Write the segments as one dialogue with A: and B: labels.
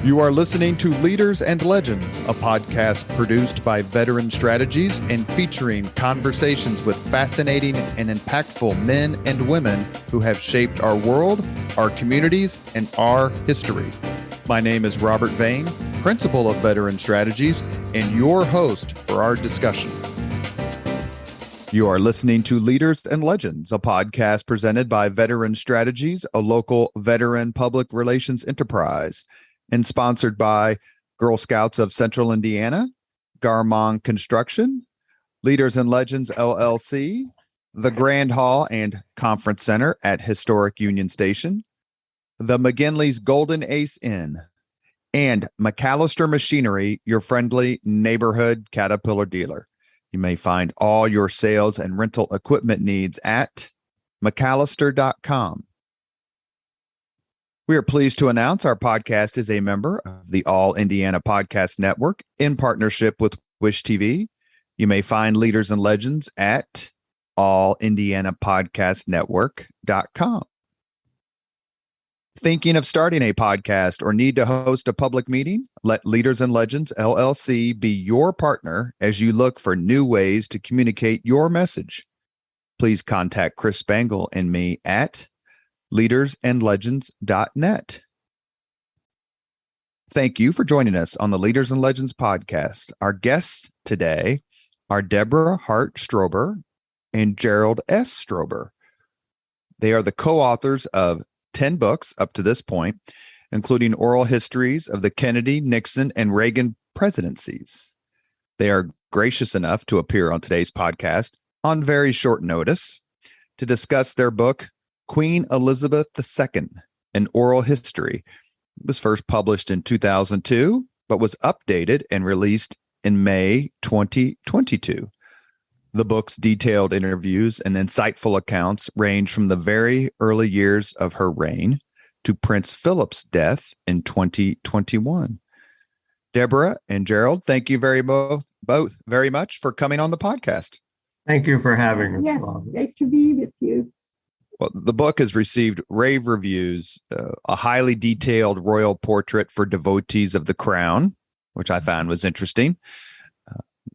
A: You are listening to Leaders and Legends, a podcast produced by Veteran Strategies and featuring conversations with fascinating and impactful men and women who have shaped our world, our communities, and our history. My name is Robert Vane, Principal of Veteran Strategies, and your host for our discussion. You are listening to Leaders and Legends, a podcast presented by Veteran Strategies, a local veteran public relations enterprise, and sponsored by Girl Scouts of Central Indiana, Garmong Construction, Leaders and Legends LLC, the Grand Hall and Conference Center at Historic Union Station, the McGinley's Golden Ace Inn, and McAllister Machinery, your friendly neighborhood Caterpillar dealer. You may find all your sales and rental equipment needs at McAllister.com. We are pleased to announce our podcast is a member of the All Indiana Podcast Network in partnership with Wish TV. You may find Leaders and Legends at allindianapodcastnetwork.com. Thinking of starting a podcast or need to host a public meeting? Let Leaders and Legends LLC be your partner as you look for new ways to communicate your message. Please contact Chris Spangle and me at leadersandlegends.net. Thank you for joining us on the Leaders and Legends podcast. Our guests today are Deborah Hart Strober and Gerald S. Strober. They are the co-authors of 10 books up to this point, including oral histories of the Kennedy, Nixon, and Reagan presidencies. They are gracious enough to appear on today's podcast on very short notice to discuss their book, Queen Elizabeth II, an Oral History. It was first published in 2002, but was updated and released in May 2022. The book's detailed interviews and insightful accounts range from the very early years of her reign to Prince Philip's death in 2021. Deborah and Gerald, thank you both very much for coming on the podcast.
B: Thank you for having us.
C: Yes,
B: Robert.
C: great to be with you.
A: Well, the book has received rave reviews, a highly detailed royal portrait for devotees of the crown, which I found was interesting.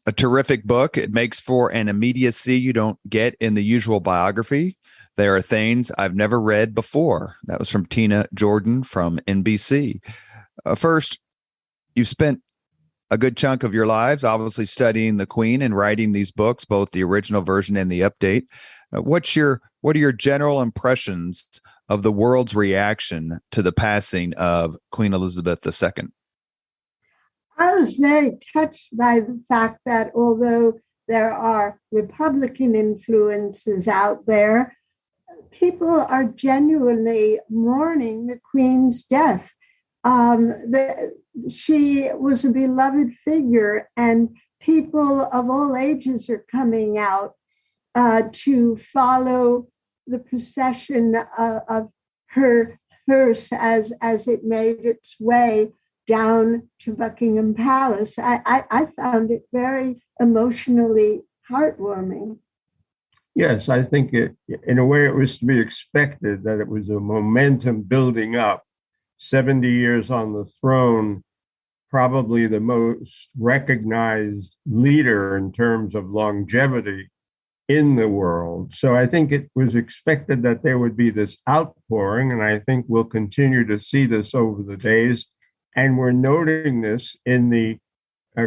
A: A terrific book. It makes for an immediacy you don't get in the usual biography. There are things I've never read before. That was from Tina Jordan from NBC. First, you've spent a good chunk of your lives obviously studying the Queen and writing these books, both the original version and the update. What are your general impressions of the world's reaction to the passing of Queen Elizabeth II?
C: I was very touched by the fact that although there are Republican influences out there, people are genuinely mourning the Queen's death. She was a beloved figure, and people of all ages are coming out to follow the procession of her hearse as it made its way down to Buckingham Palace. I found it very emotionally heartwarming.
B: Yes, I think in a way it was to be expected that it was a momentum building up. 70 years on the throne, probably the most recognized leader in terms of longevity in the world. So I think it was expected that there would be this outpouring, and I think we'll continue to see this over the days. And we're noting this in the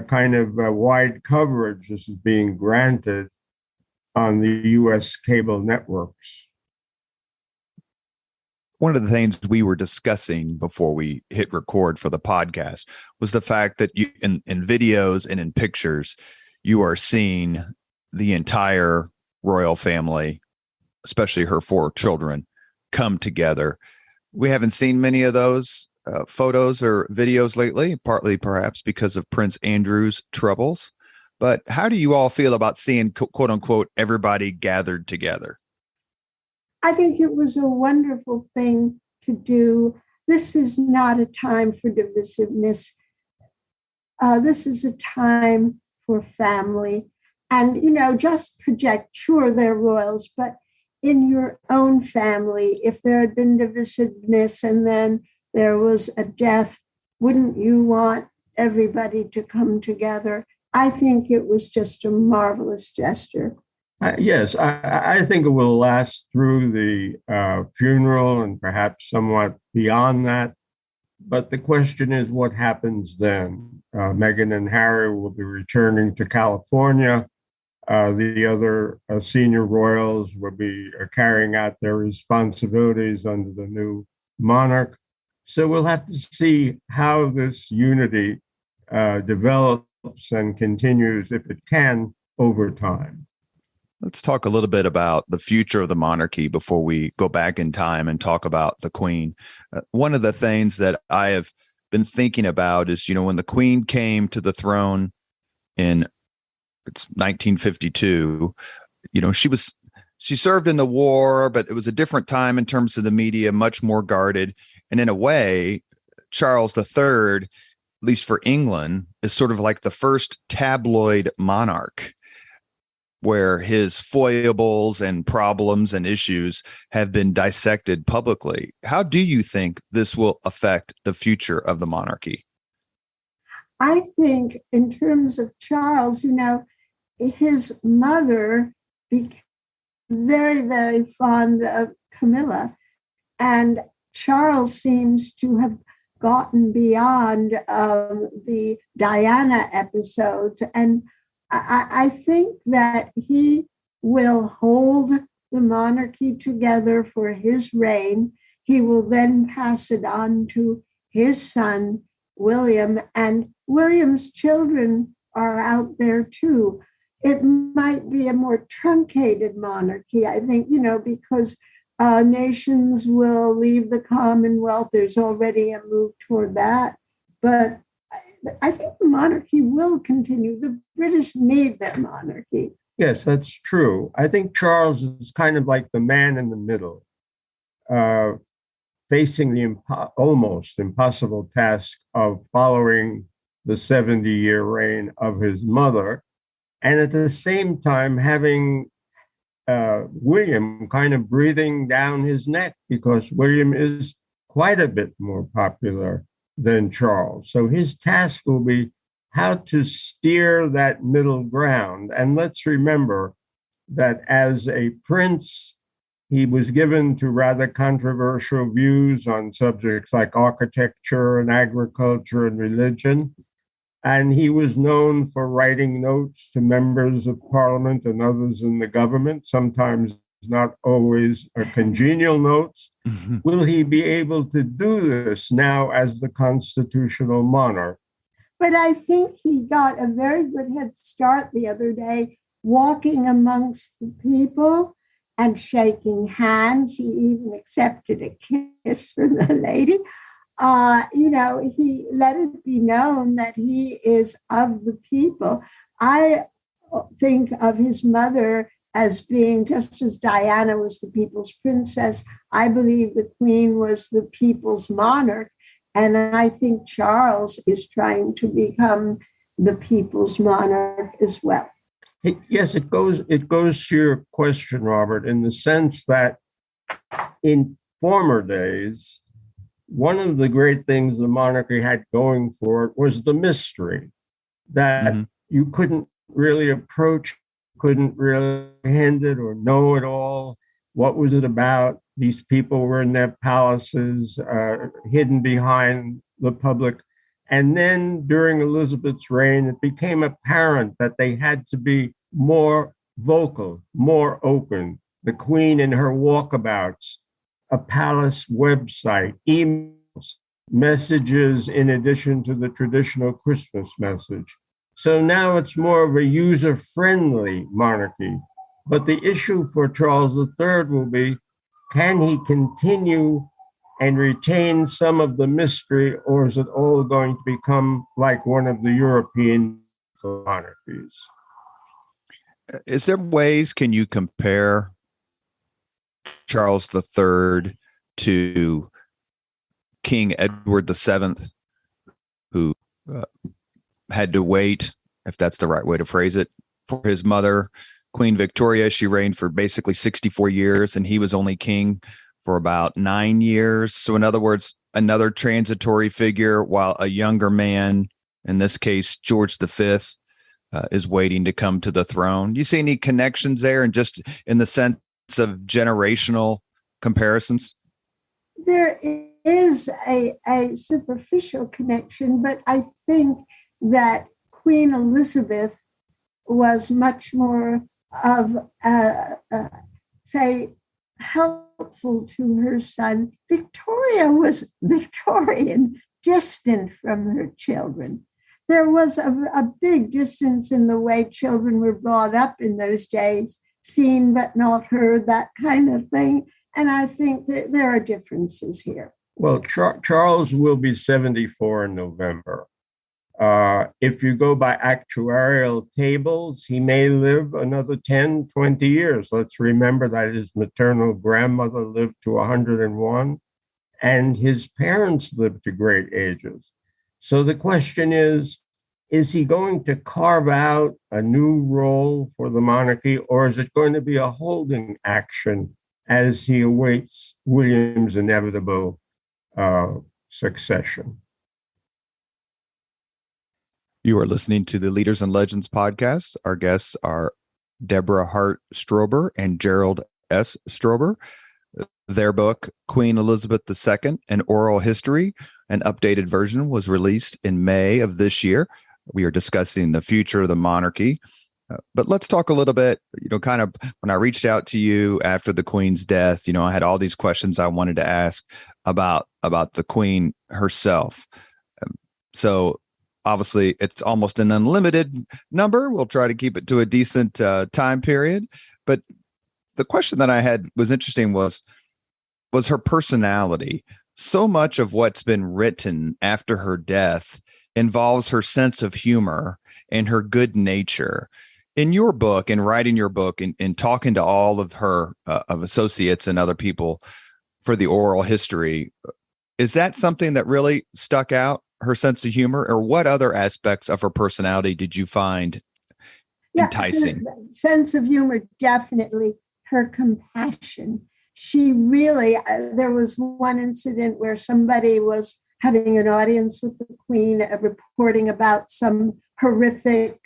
B: kind of wide coverage this is being granted on the U.S. cable networks.
A: One of the things we were discussing before we hit record for the podcast was the fact that you, in videos and in pictures, you are seeing the entire royal family, especially her 4 children, come together. We haven't seen many of those photos or videos lately, partly perhaps because of Prince Andrew's troubles. But how do you all feel about seeing, quote unquote, everybody gathered together?
C: I think it was a wonderful thing to do. This is not a time for divisiveness. This is a time for family. And, just project, sure, they're royals, but in your own family, if there had been divisiveness and then there was a death, wouldn't you want everybody to come together? I think it was just a marvelous gesture.
B: Yes, I think it will last through the funeral and perhaps somewhat beyond that. But the question is, what happens then? Meghan and Harry will be returning to California. The other senior royals will be carrying out their responsibilities under the new monarch. So we'll have to see how this unity develops and continues, if it can, over time.
A: Let's talk a little bit about the future of the monarchy before we go back in time and talk about the Queen. One of the things that I have been thinking about is, when the Queen came to the throne in 1952, she served in the war, but it was a different time in terms of the media, much more guarded. And in a way, Charles III, at least for England, is sort of like the first tabloid monarch, where his foibles and problems and issues have been dissected publicly. How do you think this will affect the future of the monarchy?
C: I think in terms of Charles, his mother became very, very fond of Camilla, and Charles seems to have gotten beyond the Diana episodes. And I think that he will hold the monarchy together for his reign. He will then pass it on to his son, William, and William's children are out there too. It might be a more truncated monarchy, I think, because nations will leave the Commonwealth. There's already a move toward that. But I think the monarchy will continue. The British need their monarchy.
B: Yes, that's true. I think Charles is kind of like the man in the middle, facing the almost impossible task of following the 70-year reign of his mother, and at the same time having William kind of breathing down his neck, because William is quite a bit more popular than Charles. So his task will be how to steer that middle ground. And let's remember that as a prince, he was given to rather controversial views on subjects like architecture and agriculture and religion. And he was known for writing notes to members of parliament and others in the government, sometimes not always congenial notes. Mm-hmm. Will he be able to do this now as the constitutional monarch?
C: But I think he got a very good head start the other day, walking amongst the people and shaking hands. He even accepted a kiss from the lady. He let it be known that he is of the people. I think of his mother as being, just as Diana was the people's princess, I believe the Queen was the people's monarch. And I think Charles is trying to become the people's monarch as well.
B: Yes, it goes to your question, Robert, in the sense that in former days, one of the great things the monarchy had going for it was the mystery that you couldn't really approach, couldn't really hand it or know it all. What was it about? These people were in their palaces, hidden behind the public. And then during Elizabeth's reign, it became apparent that they had to be more vocal, more open. The Queen in her walkabouts, a palace website, emails, messages in addition to the traditional Christmas message. So now it's more of a user-friendly monarchy. But the issue for Charles III will be, can he continue and retain some of the mystery, or is it all going to become like one of the European monarchies?
A: Is there ways, can you compare Charles III to King Edward VII, who had to wait, if that's the right way to phrase it, for his mother, Queen Victoria? She reigned for basically 64 years, and he was only king for about 9 years. So in other words, another transitory figure, while a younger man, in this case, George V, is waiting to come to the throne. Do you see any connections there, and just in the sense of generational comparisons?
C: There is a superficial connection, but I think that Queen Elizabeth was much more of, say, helpful to her son. Victoria was Victorian, distant from her children. There was a big distance in the way children were brought up in those days, seen but not heard, that kind of thing. And I think that there are differences here.
B: Well, Charles will be 74 in November. If you go by actuarial tables, he may live another 10, 20 years. Let's remember that his maternal grandmother lived to 101, and his parents lived to great ages. So the question is he going to carve out a new role for the monarchy, or is it going to be a holding action as he awaits William's inevitable succession?
A: You are listening to the Leaders and Legends podcast. Our guests are Deborah Hart Strober and Gerald S. Strober. Their book, Queen Elizabeth II, An Oral History, an updated version, was released in May of this year. We are discussing the future of the monarchy. But let's talk a little bit, kind of when I reached out to you after the Queen's death, I had all these questions I wanted to ask about the Queen herself. So obviously, it's almost an unlimited number. We'll try to keep it to a decent time period. But the question that I had was interesting was her personality. So much of what's been written after her death involves her sense of humor and her good nature. In your book, in writing your book, and talking to all of her of associates and other people for the oral history, is that something that really stuck out, her sense of humor, or what other aspects of her personality did you find enticing?
C: Her sense of humor, definitely. Her compassion. She really, there was one incident where somebody was having an audience with the Queen, reporting about some horrific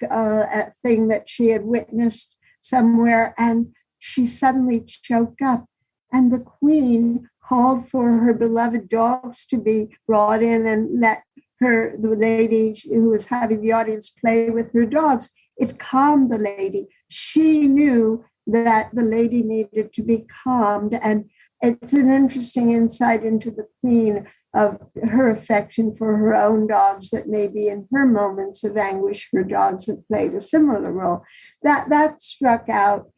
C: thing that she had witnessed somewhere, and she suddenly choked up. And the Queen called for her beloved dogs to be brought in and let the lady who was having the audience play with her dogs. It calmed the lady. She knew that the lady needed to be calmed. And it's an interesting insight into the Queen, of her affection for her own dogs, that maybe in her moments of anguish, her dogs have played a similar role. That stuck out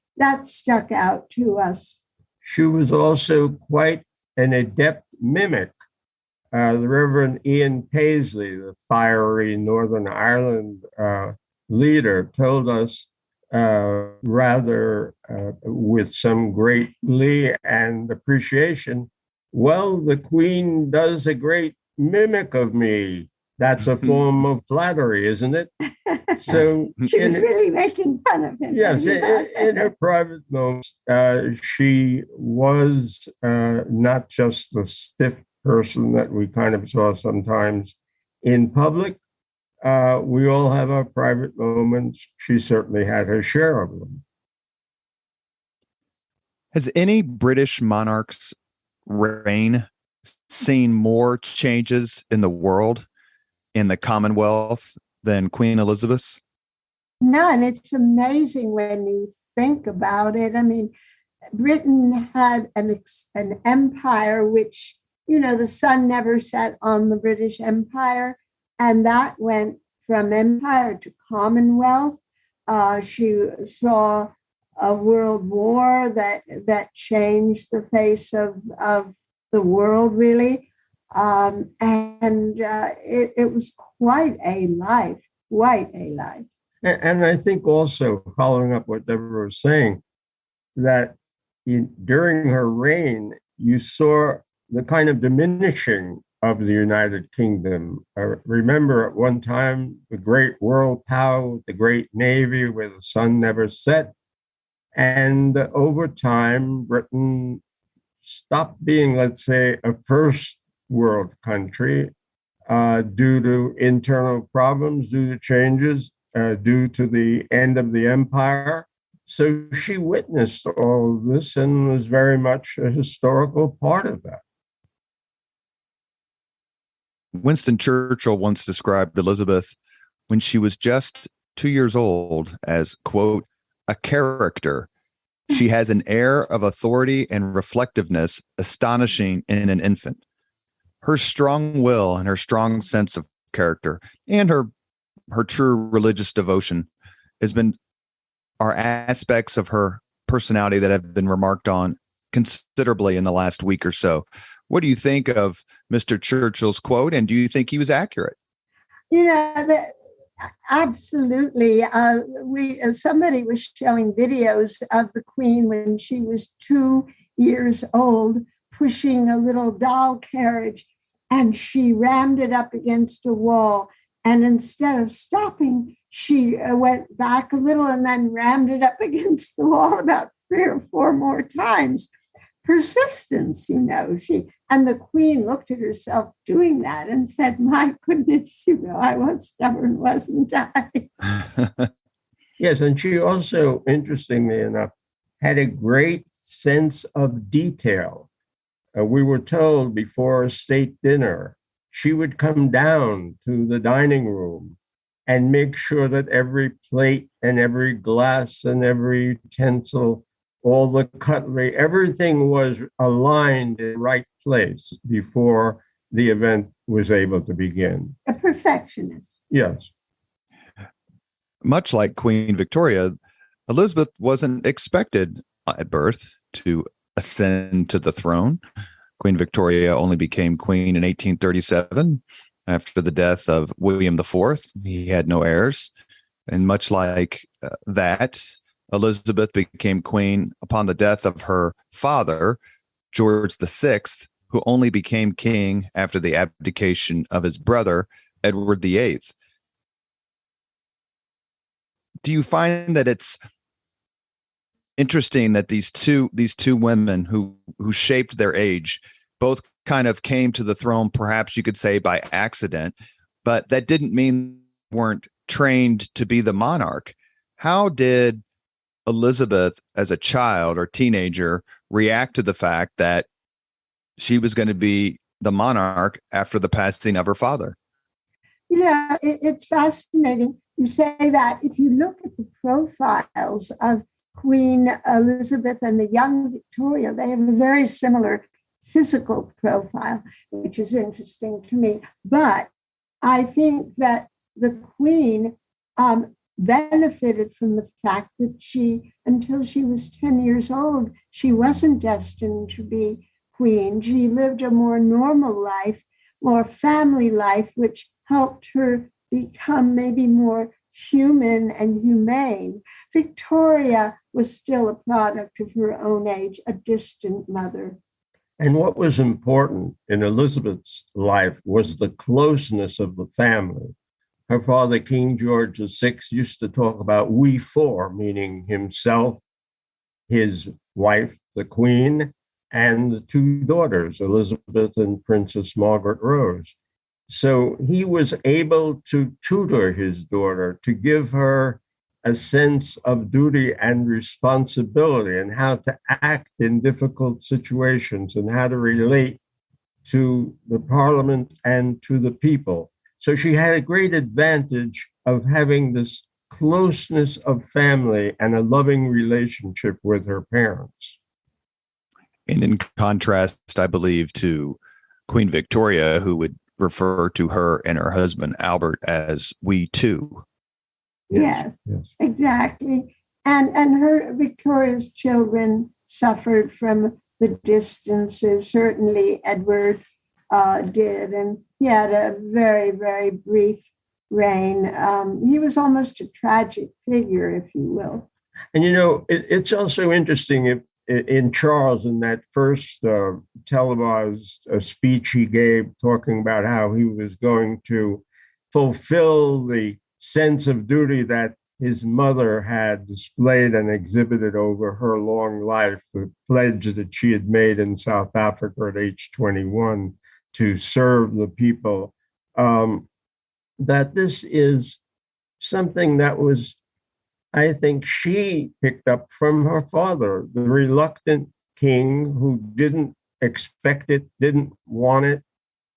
C: to us.
B: She was also quite an adept mimic. The Reverend Ian Paisley, the fiery Northern Ireland leader, told us with some great glee and appreciation, well, the Queen does a great mimic of me. That's a form of flattery, isn't it? So
C: she was really making fun of him.
B: Yes, in her private moments, she was not just the stiff person that we kind of saw sometimes in public. We all have our private moments. She certainly had her share of them.
A: Has any British monarch's reign seen more changes in the world, in the Commonwealth, than Queen Elizabeth's?
C: None. It's amazing when you think about it. I mean, Britain had an empire which, the sun never set on the British Empire, and that went from empire to Commonwealth. She saw a world war that changed the face of the world, really. And it was quite a life. And
B: I think also, following up what Deborah was saying, that during her reign, you saw the kind of diminishing of the United Kingdom. Remember at one time, the great world power, the great navy where the sun never set. And over time, Britain stopped being, let's say, a first world country due to internal problems, due to changes, due to the end of the empire. So she witnessed all of this and was very much a historical part of that.
A: Winston Churchill once described Elizabeth when she was just 2 years old as, quote, a character. She has an air of authority and reflectiveness astonishing in an infant. Her strong will and her strong sense of character and her true religious devotion are aspects of her personality that have been remarked on considerably in the last week or so. What do you think of Mr. Churchill's quote, and do you think he was accurate?
C: Absolutely. Somebody was showing videos of the Queen when she was 2 years old, pushing a little doll carriage, and she rammed it up against a wall. And instead of stopping, she went back a little and then rammed it up against the wall about 3 or 4 more times. Persistence, and the Queen looked at herself doing that and said, my goodness, I was stubborn, wasn't I?
B: Yes, and she also, interestingly enough, had a great sense of detail. We were told before a state dinner, she would come down to the dining room and make sure that every plate and every glass and every utensil, all the cutlery, everything was aligned in the right place before the event was able to begin.
C: A perfectionist.
B: Yes.
A: Much like Queen Victoria, Elizabeth wasn't expected at birth to ascend to the throne. Queen Victoria only became queen in 1837 after the death of William IV. He had no heirs. And much like that, Elizabeth became queen upon the death of her father, George VI, who only became king after the abdication of his brother, Edward VIII. Do you find that it's interesting that these two women who shaped their age both kind of came to the throne, perhaps you could say by accident, but that didn't mean they weren't trained to be the monarch? How did Elizabeth, as a child or teenager, react to the fact that she was going to be the monarch after the passing of her father?
C: It's fascinating. You say that if you look at the profiles of Queen Elizabeth and the young Victoria, they have a very similar physical profile, which is interesting to me. But I think that the Queen benefited from the fact that until she was 10 years old, she wasn't destined to be queen. She lived a more normal life, more family life, which helped her become maybe more human and humane. Victoria was still a product of her own age, a distant mother.
B: And what was important in Elizabeth's life was the closeness of the family. Her father, King George VI, used to talk about we four, meaning himself, his wife, the Queen, and the 2 daughters, Elizabeth and Princess Margaret Rose. So he was able to tutor his daughter, to give her a sense of duty and responsibility and how to act in difficult situations and how to relate to the parliament and to the people. So she had a great advantage of having this closeness of family and a loving relationship with her parents.
A: And in contrast, I believe, to Queen Victoria, who would refer to her and her husband, Albert, as we two.
C: Yes. Exactly. And her Victoria's children suffered from the distances. Certainly Edward did. And he had a very, very brief reign. He was almost a tragic figure, if you will.
B: And, it's also interesting in Charles, in that first televised speech he gave, talking about how he was going to fulfill the sense of duty that his mother had displayed and exhibited over her long life, the pledge that she had made in South Africa at age 21, to serve the people, that this is something that was, I think, she picked up from her father, the reluctant king who didn't expect it, didn't want it,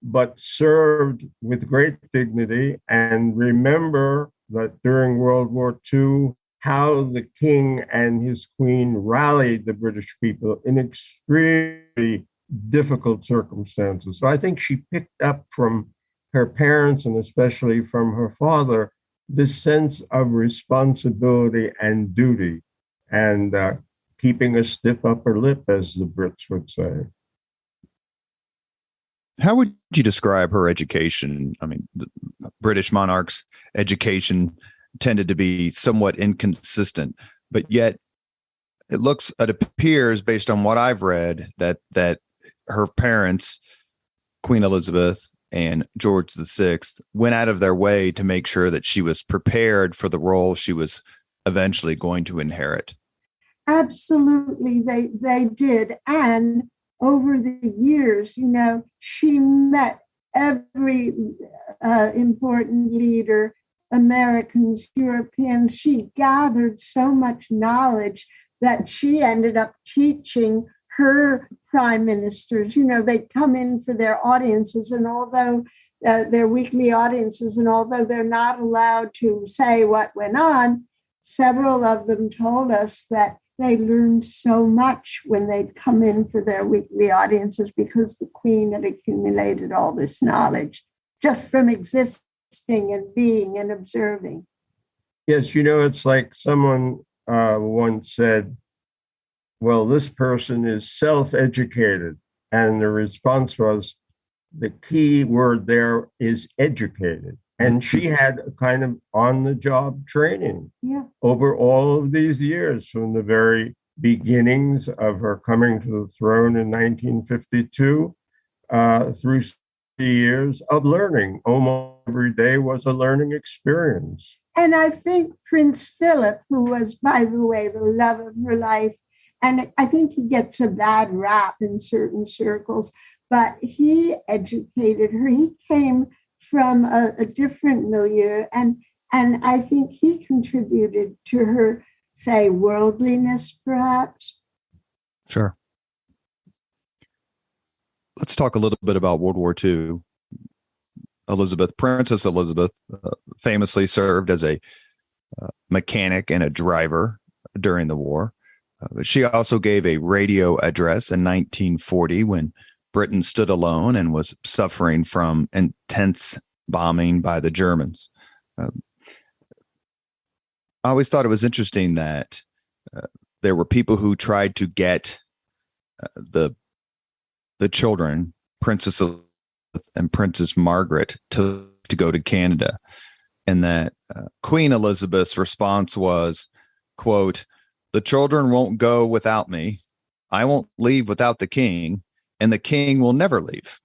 B: but served with great dignity. And remember that during World War II, how the king and his queen rallied the British people in extremely difficult circumstances. So I think she picked up from her parents, and especially from her father, this sense of responsibility and duty, and keeping a stiff upper lip, as the Brits would say.
A: How would you describe her education? I mean, the British monarch's education tended to be somewhat inconsistent, but yet it appears based on what I've read that her parents, Queen Elizabeth and George VI, went out of their way to make sure that she was prepared for the role she was eventually going to inherit.
C: Absolutely, they did. And over the years, she met every important leader, Americans, Europeans. She gathered so much knowledge that she ended up teaching her prime ministers. They'd come in for their audiences, and although their weekly audiences, and although they're not allowed to say what went on, several of them told us that they learned so much when they'd come in for their weekly audiences because the Queen had accumulated all this knowledge just from existing and being and observing.
B: Yes, it's like someone once said, well, this person is self-educated. And the response was, the key word there is educated. And she had a kind of on-the-job training over all of these years, from the very beginnings of her coming to the throne in 1952 through years of learning. Almost every day was a learning experience.
C: And I think Prince Philip, who was, by the way, the love of her life, and I think he gets a bad rap in certain circles, but he educated her. He came from a different milieu, and I think he contributed to her, say, worldliness, perhaps.
A: Sure. Let's talk a little bit about World War II. Princess Elizabeth famously served as a mechanic and a driver during the war. But she also gave a radio address in 1940 when Britain stood alone and was suffering from intense bombing by the Germans. I always thought it was interesting that there were people who tried to get the children, Princess Elizabeth and Princess Margaret, to go to Canada, and that Queen Elizabeth's response was, quote, "The children won't go without me. I won't leave without the king, and the king will never leave."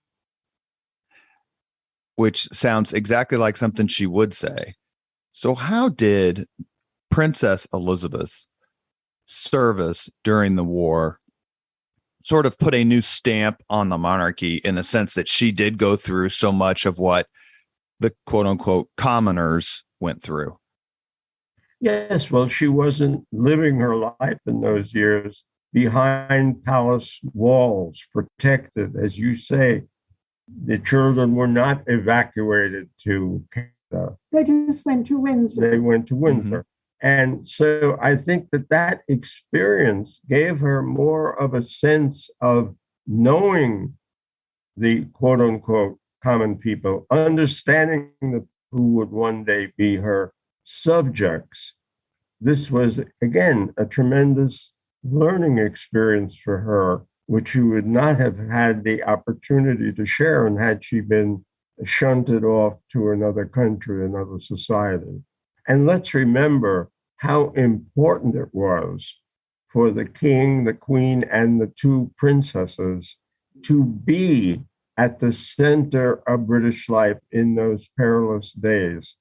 A: Which sounds exactly like something she would say. So how did Princess Elizabeth's service during the war sort of put a new stamp on the monarchy, in the sense that she did go through so much of what the quote unquote commoners went through?
B: Yes, well, she wasn't living her life in those years behind palace walls, protected, as you say. The children were not evacuated to Canada.
C: They just went to Windsor.
B: They went to Windsor. And so I think that experience gave her more of a sense of knowing the quote unquote common people, understanding who would one day be her subjects. This was, again, a tremendous learning experience for her, which she would not have had the opportunity to share and had she been shunted off to another country, another society. And let's remember how important it was for the king, the queen, and the two princesses to be at the center of British life in those perilous days,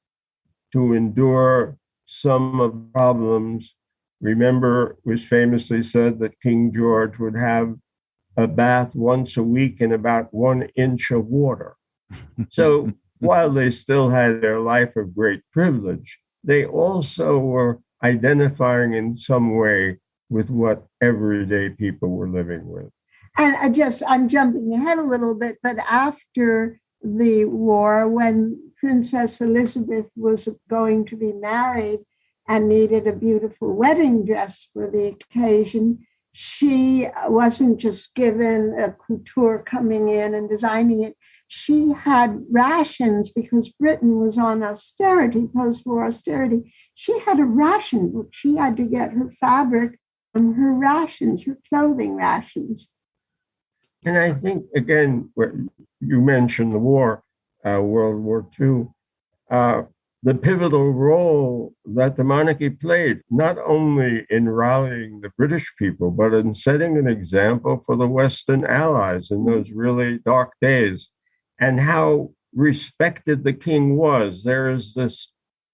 B: to endure some of the problems. Remember, it was famously said that King George would have a bath once a week in about 1 inch of water. So while they still had their life of great privilege, they also were identifying in some way with what everyday people were living with.
C: And I'm jumping ahead a little bit, but after the war, when Princess Elizabeth was going to be married and needed a beautiful wedding dress for the occasion, she wasn't just given a couture coming in and designing it. She had rations because Britain was on austerity, post-war austerity. She had a ration book. She had to get her fabric from her rations, her clothing rations.
B: And I think, again, you mentioned the war, World War II, the pivotal role that the monarchy played, not only in rallying the British people, but in setting an example for the Western allies in those really dark days, and how respected the king was. There is this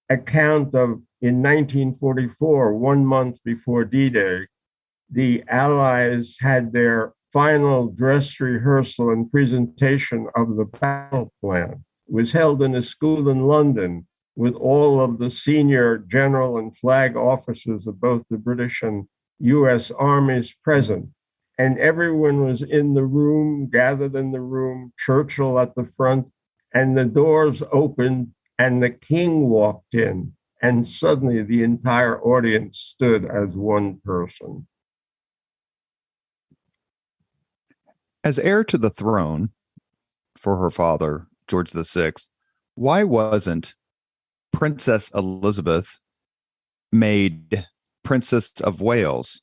B: account of, in 1944, 1 month before D-Day, the allies had their final dress rehearsal and presentation of the battle plan. It was held in a school in London with all of the senior general and flag officers of both the British and US armies present. And everyone was in the room, gathered in the room, Churchill at the front, and the doors opened and the king walked in. And suddenly the entire audience stood as one person.
A: As heir to the throne for her father, George VI, why wasn't Princess Elizabeth made Princess of Wales?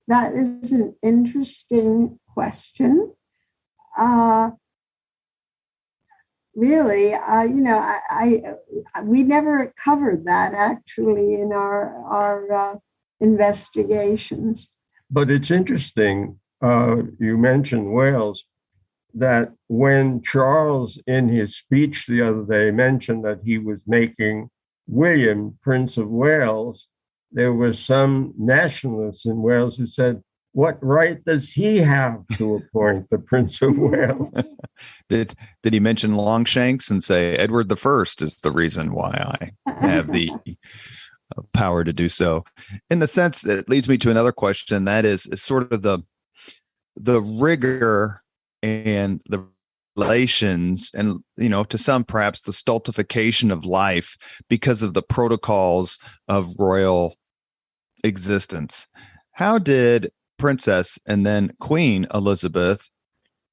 C: That is an interesting question. Really, we never covered that actually in our investigations.
B: But it's interesting, you mentioned Wales, that when Charles, in his speech the other day, mentioned that he was making William Prince of Wales, there were some nationalists in Wales who said, what right does he have to appoint the Prince of Wales?
A: Did he mention Longshanks and say Edward I is the reason why I have the power to do so? In the sense that it leads me to another question, that is sort of the rigor and the relations and, to some perhaps the stultification of life because of the protocols of royal existence. How did Princess and then Queen Elizabeth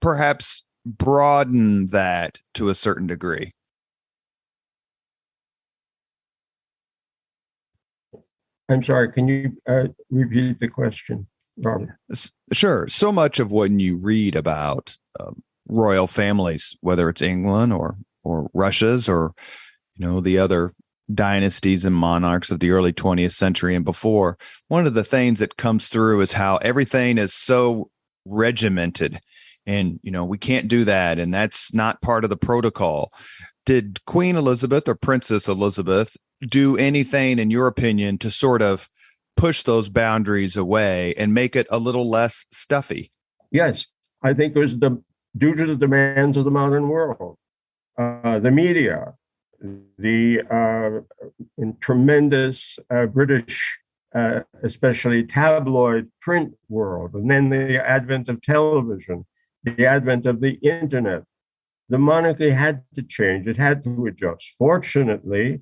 A: perhaps broaden that to a certain degree?
B: I'm sorry, can you repeat the question, Robert?
A: Sure. So much of when you read about royal families, whether it's England or Russia's or, the other dynasties and monarchs of the early 20th century and before, one of the things that comes through is how everything is so regimented and, we can't do that. And that's not part of the protocol. Did Queen Elizabeth or Princess Elizabeth do anything, in your opinion, to sort of push those boundaries away and make it a little less stuffy?
B: Yes, I think it was due to the demands of the modern world, the media, the tremendous British, especially tabloid print world, and then the advent of television, the advent of the internet. The monarchy had to change. It had to adjust. Fortunately,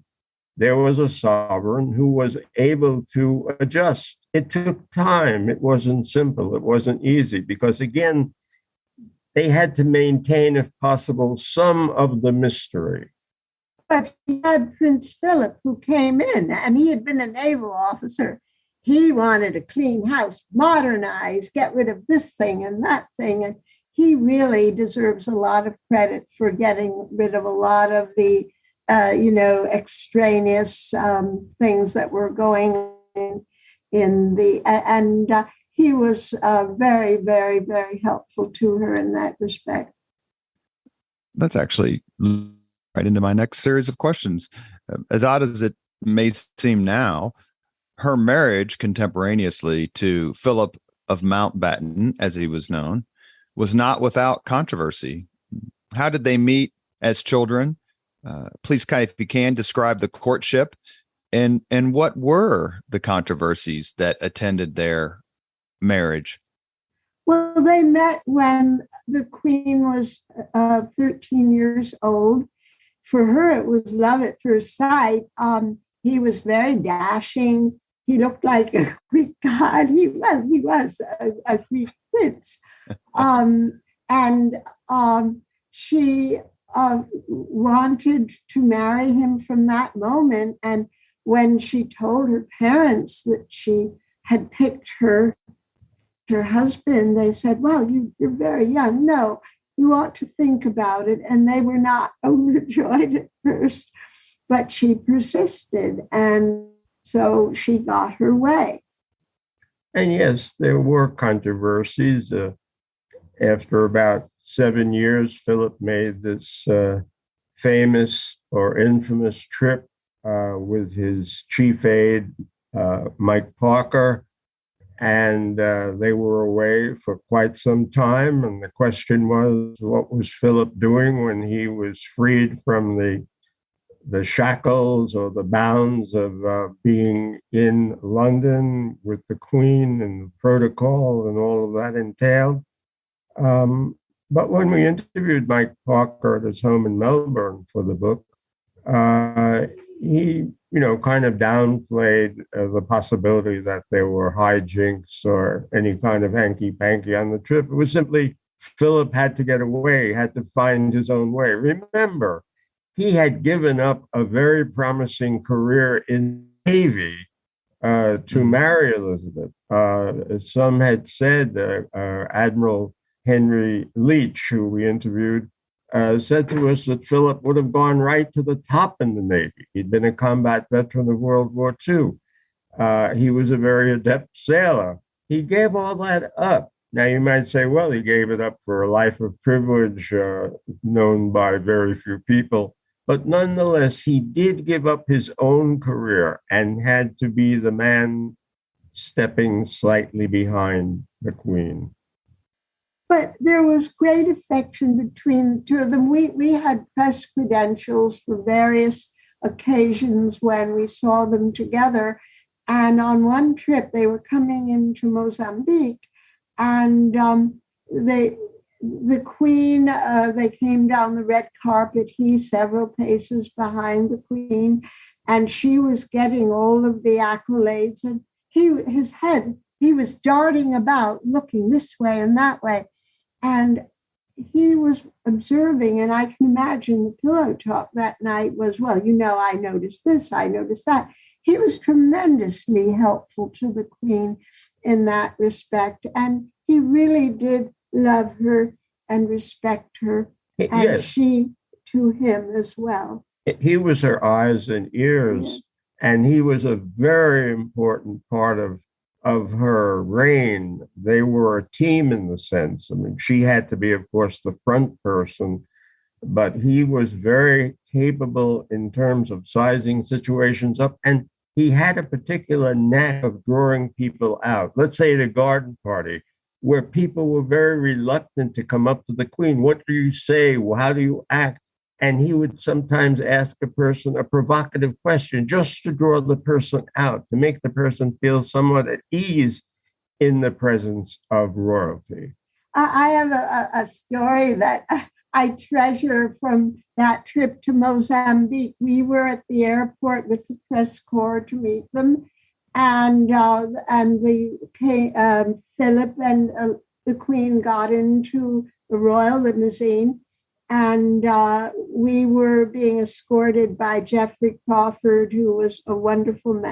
B: there was a sovereign who was able to adjust. It took time. It wasn't simple. It wasn't easy because, again, they had to maintain, if possible, some of the mystery.
C: But he had Prince Philip who came in, and he had been a naval officer. He wanted a clean house, modernize, get rid of this thing and that thing. And he really deserves a lot of credit for getting rid of a lot of the extraneous things that were going on in the, and he was very, very, very helpful to her in that respect.
A: That's actually right into my next series of questions. As odd as it may seem now, her marriage contemporaneously to Philip of Mountbatten, as he was known, was not without controversy. How did they meet as children? Please, if you can, describe the courtship and what were the controversies that attended their marriage?
C: Well, they met when the Queen was 13 years old. For her, it was love at first sight. He was very dashing. He looked like a Greek god. He was a Greek prince. She wanted to marry him from that moment. And when she told her parents that she had picked her husband, they said, well, you're very young. No, you ought to think about it. And they were not overjoyed at first, but she persisted. And so she got her way.
B: And yes, there were controversies. After about 7 years, Philip made this famous or infamous trip with his chief aide, Mike Parker. And they were away for quite some time. And the question was, what was Philip doing when he was freed from the shackles or the bounds of being in London with the Queen and the protocol and all of that entailed? But when we interviewed Mike Parker at his home in Melbourne for the book, he, kind of downplayed the possibility that there were hijinks or any kind of hanky-panky on the trip. It was simply Philip had to get away, had to find his own way. Remember, he had given up a very promising career in the Navy to marry Elizabeth. Some had said Admiral Henry Leach, who we interviewed, said to us that Philip would have gone right to the top in the Navy. He'd been a combat veteran of World War II. He was a very adept sailor. He gave all that up. Now, you might say, well, he gave it up for a life of privilege known by very few people. But nonetheless, he did give up his own career and had to be the man stepping slightly behind the Queen.
C: But there was great affection between the two of them. We had press credentials for various occasions when we saw them together. And on one trip, they were coming into Mozambique, and the Queen, they came down the red carpet, he several paces behind the Queen, and she was getting all of the accolades. And he was darting about, looking this way and that way. And he was observing, and I can imagine the pillow talk that night was, well, I noticed this, I noticed that. He was tremendously helpful to the Queen in that respect. And he really did love her and respect her, and yes, she to him as well.
B: He was her eyes and ears, yes, and he was a very important part of her reign. They were a team in the sense. I mean, she had to be, of course, the front person, but he was very capable in terms of sizing situations up. And he had a particular knack of drawing people out. Let's say at a garden party where people were very reluctant to come up to the Queen. What do you say? How do you act? And he would sometimes ask a person a provocative question just to draw the person out, to make the person feel somewhat at ease in the presence of royalty.
C: I have a story that I treasure from that trip to Mozambique. We were at the airport with the press corps to meet them, and Philip and the Queen got into the royal limousine. And we were being escorted by Geoffrey Crawford, who was a wonderful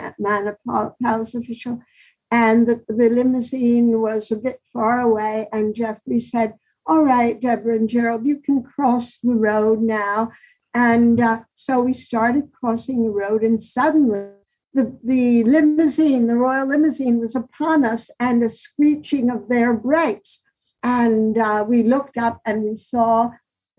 C: palace official. And the limousine was a bit far away. And Geoffrey said, all right, Deborah and Gerald, you can cross the road now. And so we started crossing the road. And suddenly the limousine, the royal limousine, was upon us, and a screeching of their brakes. And we looked up and we saw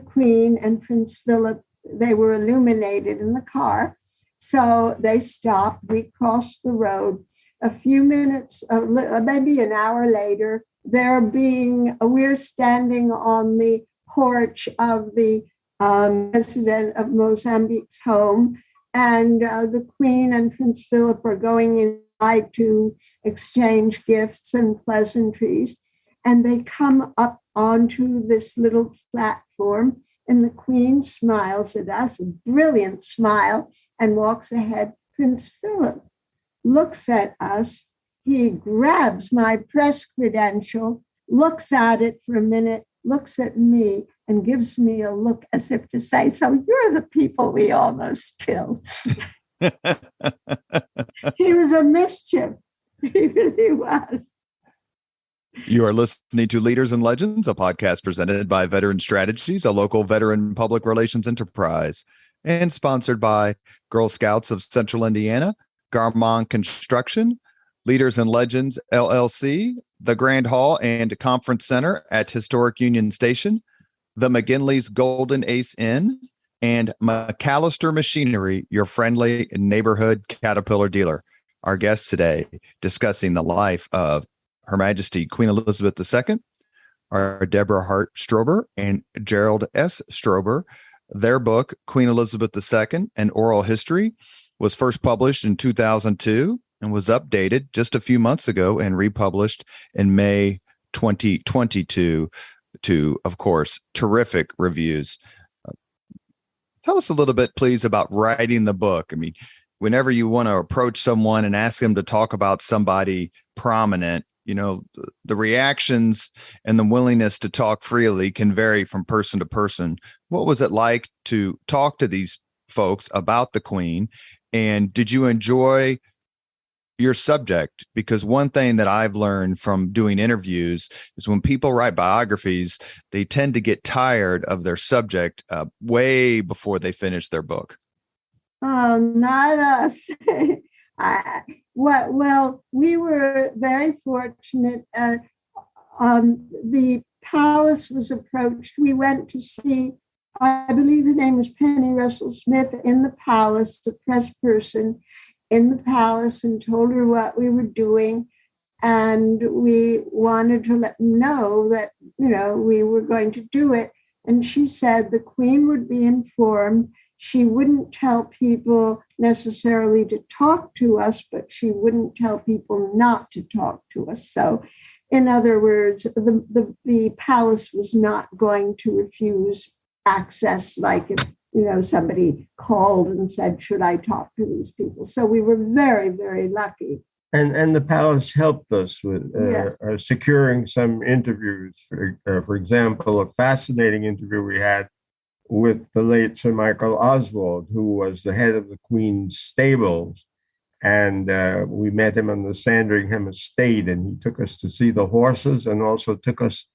C: Queen and Prince Philip. They were illuminated in the car. So they stopped. We crossed the road. a few minutes, maybe an hour later, we're standing on the porch of the president of Mozambique's home, and the Queen and Prince Philip are going inside to exchange gifts and pleasantries. And they come up onto this little platform, and the Queen smiles at us, a brilliant smile, and walks ahead. Prince Philip looks at us. He grabs my press credential, looks at it for a minute, looks at me, and gives me a look as if to say, "So you're the people we almost killed." He was a mischief. He really was.
A: You are listening to Leaders and Legends, a podcast presented by Veteran Strategies, a local veteran public relations enterprise, and sponsored by Girl Scouts of Central Indiana, Garmong Construction, Leaders and Legends, LLC, the Grand Hall and Conference Center at Historic Union Station, the McGinley's Golden Ace Inn, and McAllister Machinery, your friendly neighborhood Caterpillar dealer. Our guests today discussing the life of Her Majesty Queen Elizabeth II are Deborah Hart Strober and Gerald S. Strober. Their book, Queen Elizabeth II, An Oral History, was first published in 2002 and was updated just a few months ago and republished in May 2022 to, of course, terrific reviews. Tell us a little bit, please, about writing the book. I mean, whenever you want to approach someone and ask them to talk about somebody prominent, you know, the reactions and the willingness to talk freely can vary from person to person. What was it like to talk to these folks about the Queen? And did you enjoy your subject? Because one thing that I've learned from doing interviews is when people write biographies, they tend to get tired of their subject way before they finish their book.
C: Oh, not us. Well, we were very fortunate. The palace was approached. We went to see, I believe her name was Penny Russell Smith, in the palace, the press person in the palace, and told her what we were doing. And we wanted to let them know that, you know, we were going to do it. And she said the Queen would be informed. She wouldn't tell people necessarily to talk to us, but she wouldn't tell people not to talk to us. So, in other words, the palace was not going to refuse access, like if, you know, somebody called and said, "Should I talk to these people?" So we were very, very lucky.
B: And the palace helped us with
C: Yes.
B: securing some interviews. For example, a fascinating interview we had with the late Sir Michael Oswald, who was the head of the Queen's stables. And we met him on the Sandringham estate, and he took us to see the horses and also took us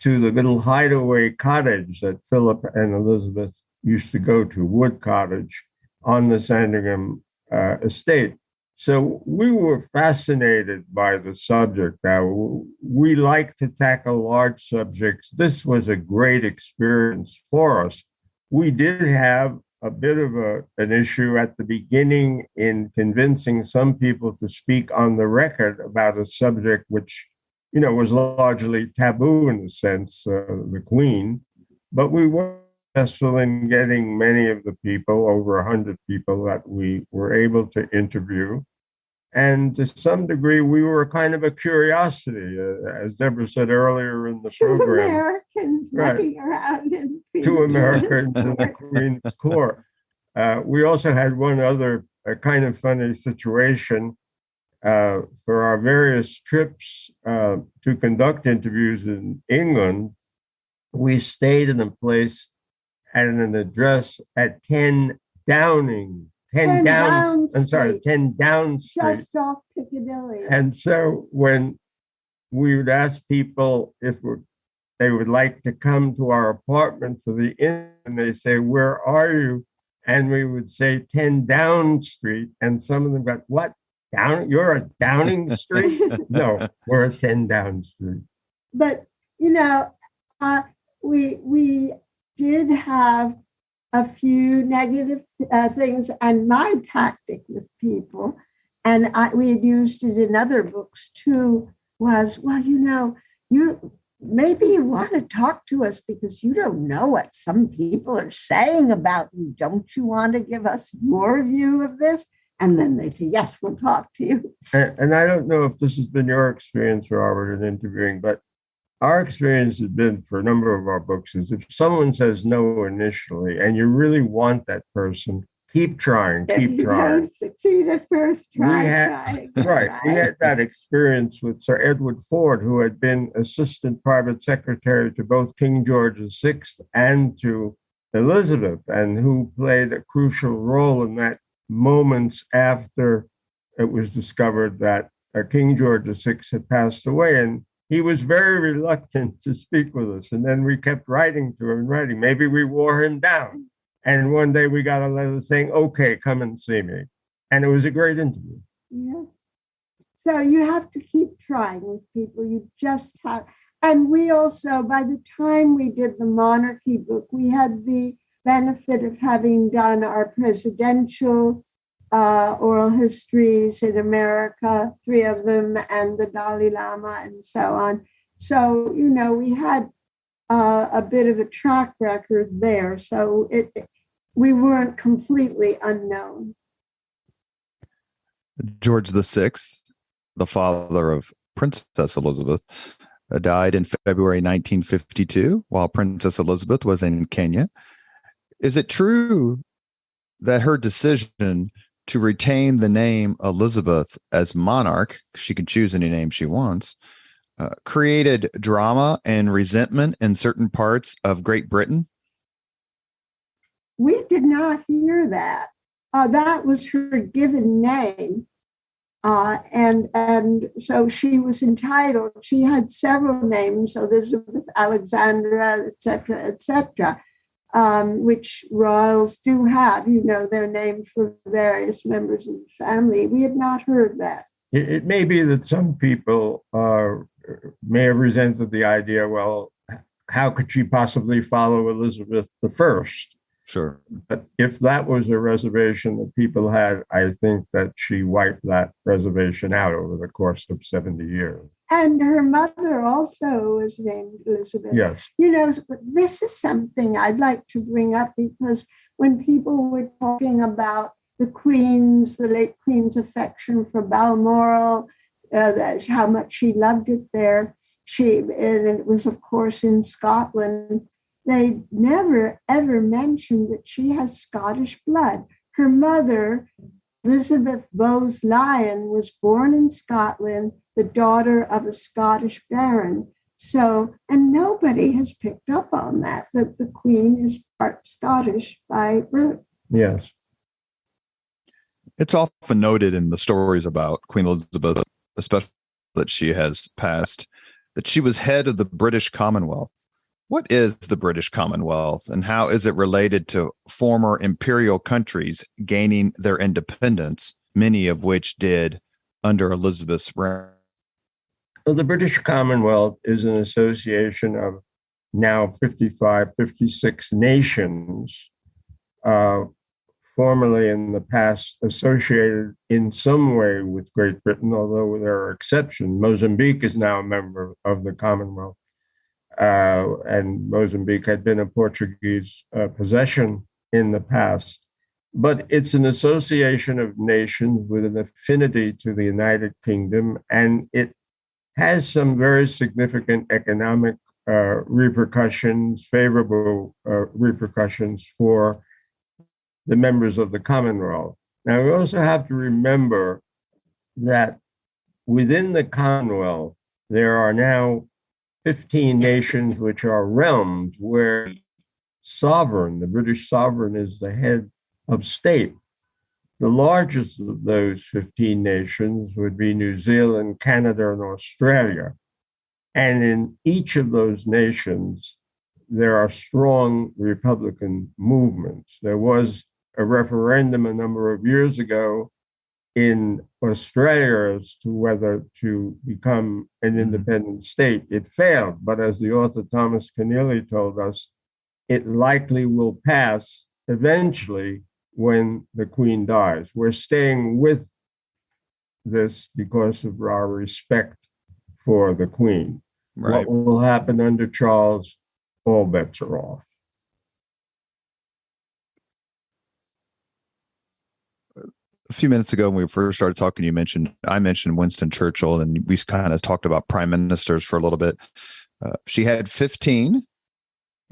B: to the little hideaway cottage that Philip and Elizabeth used to go to, Wood Cottage, on the Sandringham estate. So we were fascinated by the subject. Now, we like to tackle large subjects. This was a great experience for us. We did have a bit of an issue at the beginning in convincing some people to speak on the record about a subject which, you know, was largely taboo in a sense, the Queen. But we were successful in getting many of the people, over 100 people, that we were able to interview. And to some degree, we were kind of a curiosity, as Deborah said earlier in the program.
C: Americans running around in
B: Two Americans in the Queen's court. We also had one other kind of funny situation. For our various trips to conduct interviews in England, we stayed in a place at an address at 10 Downing. 10 Down Street.
C: Just off Piccadilly.
B: And so when we would ask people if they would like to come to our apartment for the inn, and they say, "Where are you?" And we would say 10 Down Street. And some of them got, "What? You're at Downing Street?" No, we're at 10 Down Street.
C: But, you know, we did have a few negative things, and my tactic with people and we had used it in other books too, was, well, you maybe you want to talk to us because you don't know what some people are saying about you. Don't you want to give us your view of this? And then they say, yes, we'll talk to you.
B: And I don't know if this has been your experience, Robert, in interviewing, but our experience has been for a number of our books is if someone says no initially and you really want that person, keep trying, keep
C: If you
B: trying.
C: don't succeed at first, try.
B: Right. We had that experience with Sir Edward Ford, who had been assistant private secretary to both King George VI and to Elizabeth, and who played a crucial role in that moments after it was discovered that King George VI had passed away. And he was very reluctant to speak with us. And then we kept writing to him and writing. Maybe we wore him down. And one day we got a letter saying, okay, come and see me. And it was a great interview.
C: Yes. So you have to keep trying with people. You just have. And we also, by the time we did the monarchy book, we had the benefit of having done our presidential oral histories in America, 3 of them, and the Dalai Lama and so on. So, we had a bit of a track record there. So we weren't completely unknown.
A: George VI, the father of Princess Elizabeth, died in February 1952 while Princess Elizabeth was in Kenya. Is it true that her decision to retain the name Elizabeth as monarch, she can choose any name she wants, created drama and resentment in certain parts of Great Britain?
C: We did not hear that. That was her given name. And so she was entitled, she had several names, Elizabeth, Alexandra, et cetera, which royals do have, their name for various members of the family. We had not heard that.
B: It may be that some people may have resented the idea, well, how could she possibly follow Elizabeth I?
A: Sure.
B: But if that was a reservation that people had, I think that she wiped that reservation out over the course of 70 years.
C: And her mother also was named Elizabeth.
B: Yes.
C: This is something I'd like to bring up because when people were talking about the late Queen's affection for Balmoral, how much she loved it there, and it was, of course, in Scotland. They never, ever mentioned that she has Scottish blood. Her mother, Elizabeth Bowes-Lyon, was born in Scotland, the daughter of a Scottish baron. So, and nobody has picked up on that the Queen is part Scottish by birth.
B: Yes.
A: It's often noted in the stories about Queen Elizabeth, especially that she has passed, that she was head of the British Commonwealth. What is the British Commonwealth and how is it related to former imperial countries gaining their independence, many of which did under Elizabeth's reign?
B: Well, the British Commonwealth is an association of now 56 nations, formerly in the past associated in some way with Great Britain, although there are exceptions. Mozambique is now a member of the Commonwealth. And Mozambique had been a Portuguese possession in the past. But it's an association of nations with an affinity to the United Kingdom, and it has some very significant economic repercussions, favorable repercussions for the members of the Commonwealth. Now, we also have to remember that within the Commonwealth, there are now 15 nations which are realms where the British sovereign is the head of state. The largest of those 15 nations would be New Zealand, Canada, and Australia. And in each of those nations, there are strong Republican movements. There was a referendum a number of years ago in Australia as to whether to become an independent state. It failed, but as the author Thomas Keneally told us, it likely will pass eventually when the Queen dies. We're staying with this because of our respect for the Queen.
A: Right.
B: What will happen under Charles? All bets are off.
A: A few minutes ago, when we first started talking, I mentioned Winston Churchill, and we kind of talked about prime ministers for a little bit. She had 15,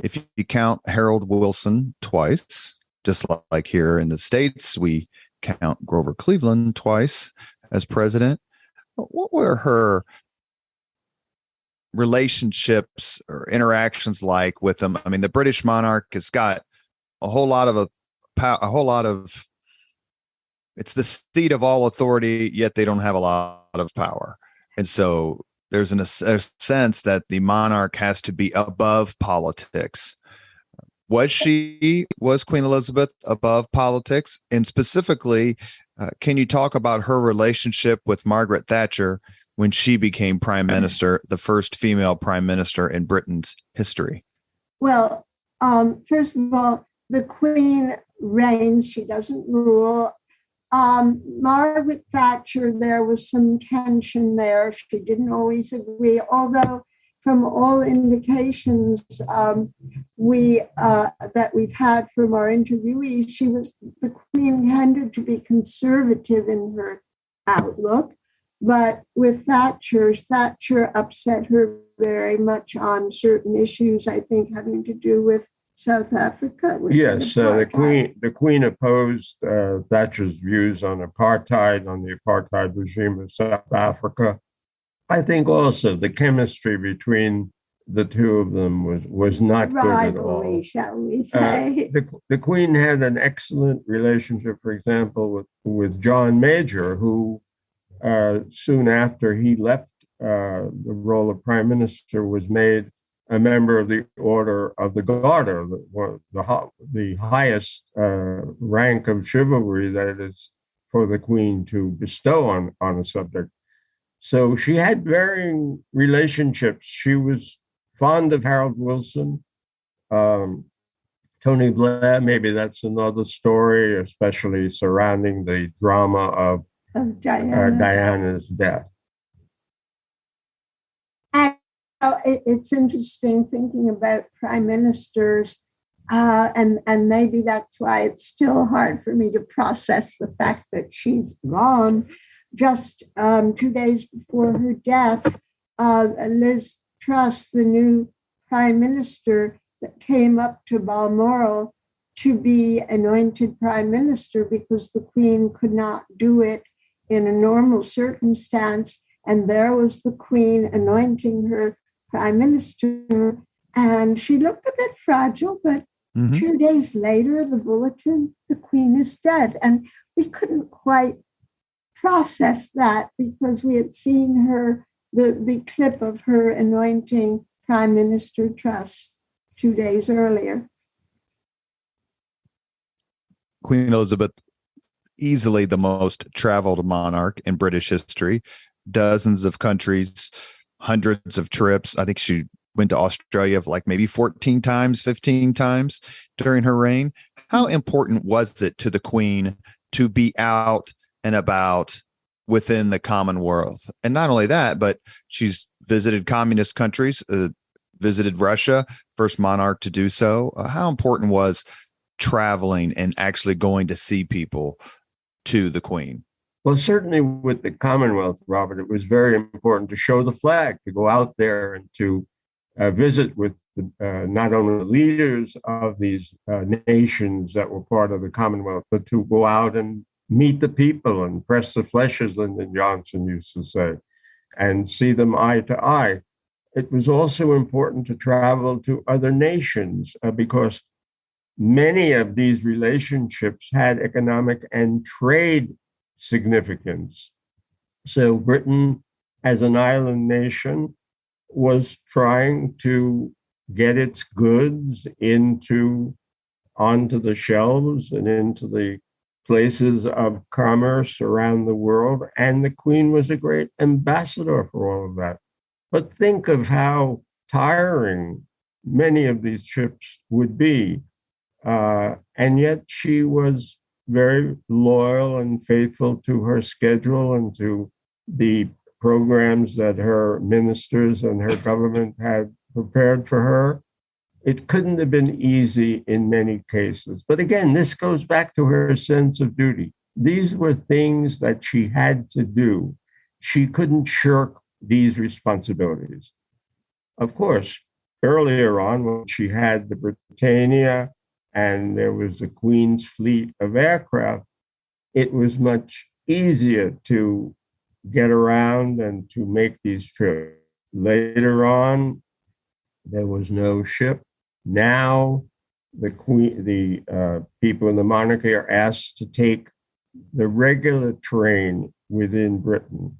A: if you count Harold Wilson twice, just like here in the States, we count Grover Cleveland twice as president. What were her relationships or interactions like with them? I mean, the British monarch has got a whole lot of it's the seat of all authority, yet they don't have a lot of power. And so there's a sense that the monarch has to be above politics. Was Queen Elizabeth above politics? And specifically, can you talk about her relationship with Margaret Thatcher when she became prime minister, the first female prime minister in Britain's history?
C: Well, first of all, the Queen reigns, she doesn't rule. Margaret Thatcher, there was some tension there. She didn't always agree, although from all indications that we've had from our interviewees, the Queen tended to be conservative in her outlook. But with Thatcher upset her very much on certain issues, I think having to do with South Africa.
B: Yes, the Queen opposed Thatcher's views on apartheid, on the apartheid regime of South Africa. I think also the chemistry between the two of them was not good at all.
C: Shall we say?
B: The Queen had an excellent relationship, for example, with John Major, who soon after he left the role of prime minister was made a member of the Order of the Garter, the highest rank of chivalry that it is for the Queen to bestow on a subject. So she had varying relationships. She was fond of Harold Wilson. Tony Blair, maybe that's another story, especially surrounding the drama of Diana's death.
C: It's interesting thinking about prime ministers, and maybe that's why it's still hard for me to process the fact that she's gone. Just 2 days before her death, Liz Truss, the new prime minister, that came up to Balmoral to be anointed prime minister because the Queen could not do it in a normal circumstance. And there was the Queen anointing her prime minister, and she looked a bit fragile, but 2 days later, the bulletin, the Queen is dead. And we couldn't quite process that because we had seen the clip of her anointing Prime Minister Truss 2 days earlier.
A: Queen Elizabeth, easily the most traveled monarch in British history, dozens of countries, hundreds of trips. I think she went to Australia like maybe 14 times, 15 times during her reign. How important was it to the Queen to be out and about within the Commonwealth? And not only that, but she's visited communist countries, visited Russia, first monarch to do so. How important was traveling and actually going to see people to the Queen?
B: Well, certainly with the Commonwealth, Robert, it was very important to show the flag, to go out there and to visit with not only the leaders of these nations that were part of the Commonwealth, but to go out and meet the people and press the flesh, as Lyndon Johnson used to say, and see them eye to eye. It was also important to travel to other nations because many of these relationships had economic and trade significance. So Britain, as an island nation, was trying to get its goods onto the shelves and into the places of commerce around the world. And the Queen was a great ambassador for all of that. But think of how tiring many of these trips would be. And yet she was very loyal and faithful to her schedule and to the programs that her ministers and her government had prepared for her. It couldn't have been easy in many cases. But again, this goes back to her sense of duty. These were things that she had to do. She couldn't shirk these responsibilities. Of course, earlier on, when she had the Britannia and there was the Queen's fleet of aircraft, it was much easier to get around and to make these trips. Later on, there was no ship. Now, the people in the monarchy are asked to take the regular train within Britain.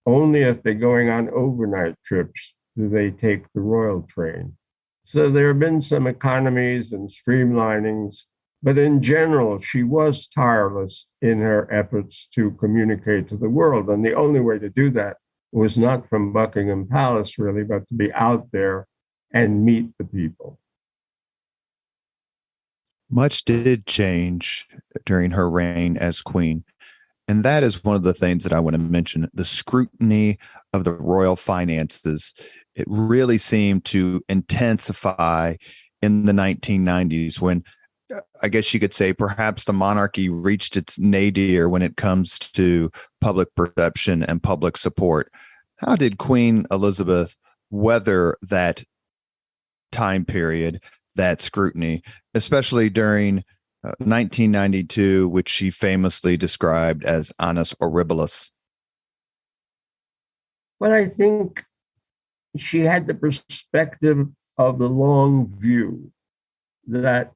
B: Only if they're going on overnight trips do they take the royal train. So there have been some economies and streamlinings, but in general, she was tireless in her efforts to communicate to the world. And the only way to do that was not from Buckingham Palace, really, but to be out there and meet the people.
A: Much did change during her reign as queen. And that is one of the things that I want to mention, the scrutiny of the royal finances. It really seemed to intensify in the 1990s when I guess you could say perhaps the monarchy reached its nadir when it comes to public perception and public support. How did Queen Elizabeth weather that time period, that scrutiny, especially during 1992, which she famously described as annus horribilis?
B: Well, I think she had the perspective of the long view, that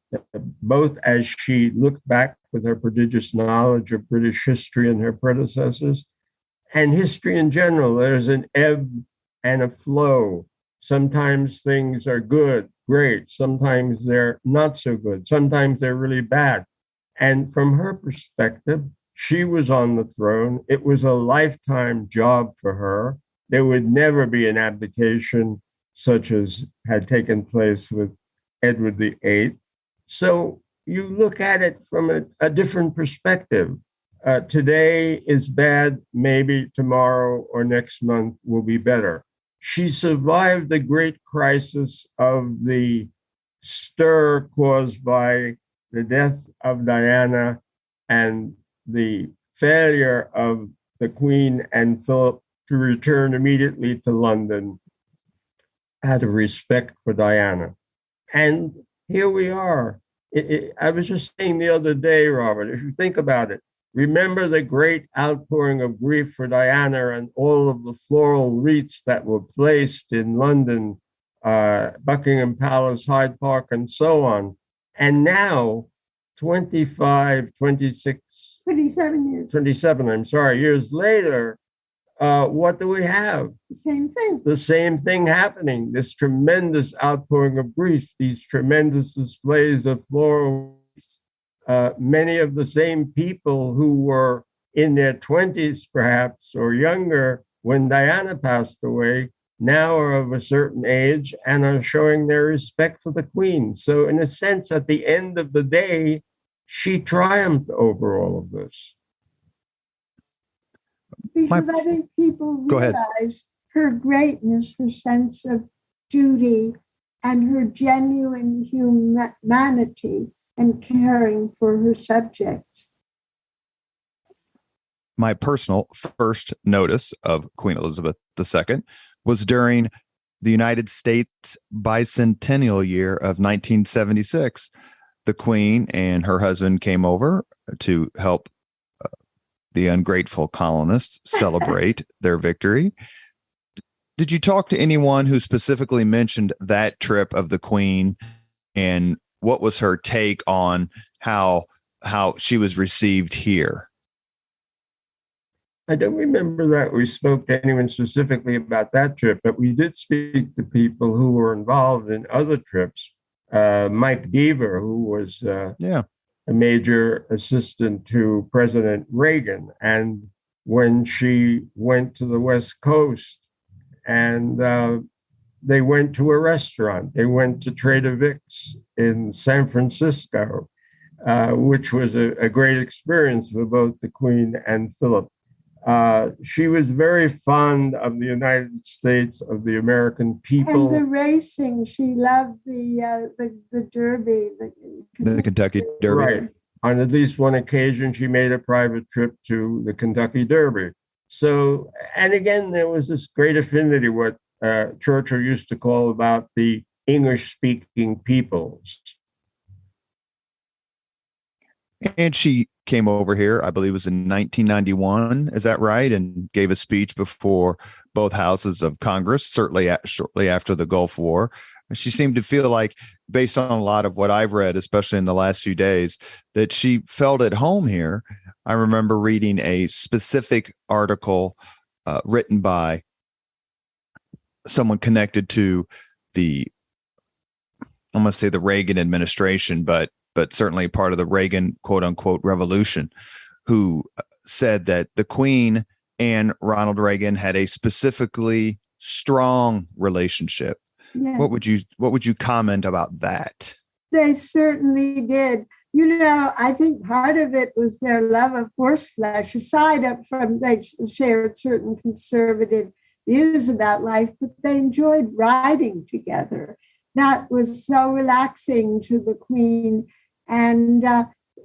B: both as she looked back with her prodigious knowledge of British history and her predecessors, and history in general, there's an ebb and a flow. Sometimes things are good, great. Sometimes they're not so good. Sometimes they're really bad. And from her perspective, she was on the throne. It was a lifetime job for her. There would never be an abdication such as had taken place with Edward VIII. So you look at it from a different perspective. Today is bad, maybe tomorrow or next month will be better. She survived the great crisis of the stir caused by the death of Diana and the failure of the Queen and Philip to return immediately to London out of respect for Diana. And here we are. I was just saying the other day, Robert, if you think about it, remember the great outpouring of grief for Diana and all of the floral wreaths that were placed in London, Buckingham Palace, Hyde Park, and so on. And now, 27 years later, what do we have?
C: The same thing.
B: The same thing happening. This tremendous outpouring of grief, these tremendous displays of floral. Many of the same people who were in their 20s, perhaps, or younger when Diana passed away, now are of a certain age and are showing their respect for the Queen. So, in a sense, at the end of the day, she triumphed over all of this.
C: Because I think people realize her greatness, her sense of duty, and her genuine humanity and caring for her subjects.
A: My personal first notice of Queen Elizabeth II was during the United States bicentennial year of 1976. The Queen and her husband came over to help the ungrateful colonists celebrate their victory. Did you talk to anyone who specifically mentioned that trip of the Queen, and what was her take on how she was received here?
B: I don't remember that we spoke to anyone specifically about that trip, but we did speak to people who were involved in other trips. Mike Deaver, who was a major assistant to President Reagan. And when she went to the West Coast and they went to a restaurant, they went to Trader Vic's in San Francisco, which was a great experience for both the Queen and Philip. She was very fond of the United States, of the American people.
C: And the racing. She loved the Derby.
A: The Kentucky Derby.
B: Right. On at least one occasion, she made a private trip to the Kentucky Derby. So, and again, there was this great affinity, what Churchill used to call about the English-speaking peoples.
A: And she came over here, I believe it was in 1991, is that right? And gave a speech before both houses of Congress, certainly shortly after the Gulf War. She seemed to feel like, based on a lot of what I've read, especially in the last few days, that she felt at home here. I remember reading a specific article written by someone connected to I'm going to say the Reagan administration, but certainly part of the Reagan, quote unquote, revolution, who said that the Queen and Ronald Reagan had a specifically strong relationship.
C: Yeah.
A: What would you comment about that?
C: They certainly did. I think part of it was their love of horseflesh, aside from they shared certain conservative views about life, but they enjoyed riding together. That was so relaxing to the Queen. And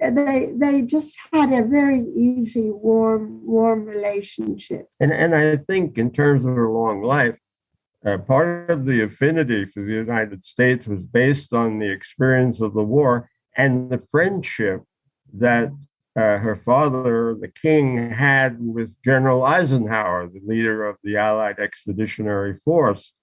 C: they just had a very easy, warm relationship.
B: And I think in terms of her long life, part of the affinity for the United States was based on the experience of the war and the friendship that her father, the king, had with General Eisenhower, the leader of the Allied Expeditionary Force.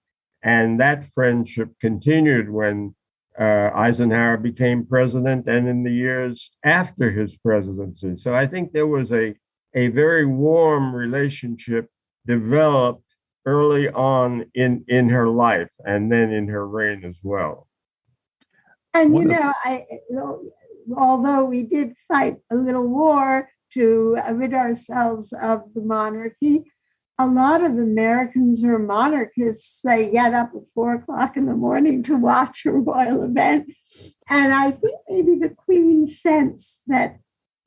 B: And that friendship continued when Eisenhower became president and in the years after his presidency. So I think there was a very warm relationship developed early on in her life and then in her reign as well.
C: And, although we did fight a little war to rid ourselves of the monarchy, a lot of Americans who are monarchists, they get up at 4:00 in the morning to watch a royal event. And I think maybe the Queen sensed that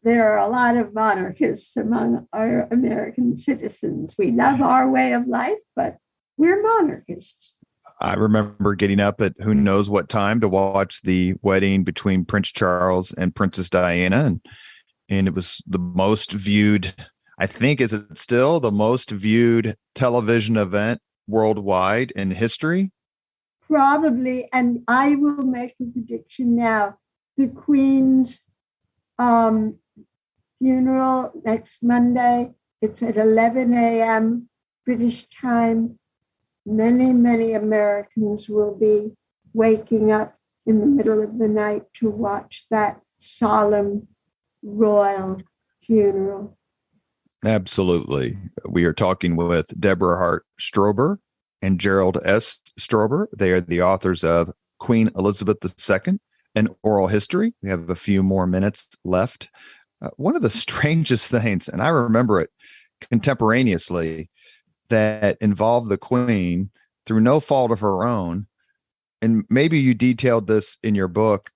C: there are a lot of monarchists among our American citizens. We love our way of life, but we're monarchists.
A: I remember getting up at who knows what time to watch the wedding between Prince Charles and Princess Diana. And it was the most viewed, I think, is it still the most viewed television event worldwide in history?
C: Probably. And I will make a prediction now. The Queen's funeral next Monday, it's at 11 a.m. British time. Many, many Americans will be waking up in the middle of the night to watch that solemn royal funeral.
A: Absolutely. We are talking with Deborah Hart Strober and Gerald S. Strober. They are the authors of Queen Elizabeth II, An Oral History. We have a few more minutes left. One of the strangest things, and I remember it contemporaneously, that involved the Queen through no fault of her own, and maybe you detailed this in your book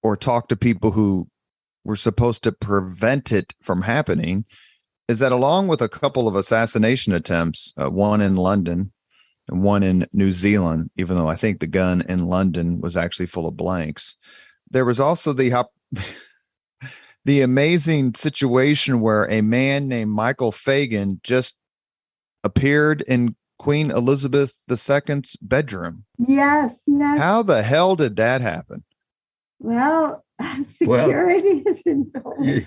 A: or talked to people who were supposed to prevent it from happening, is that along with a couple of assassination attempts, one in London and one in New Zealand, even though I think the gun in London was actually full of blanks, there was also the amazing situation where a man named Michael Fagan just appeared in Queen Elizabeth II's bedroom.
C: Yes.
A: How the hell did that happen?
C: Well, security is involved.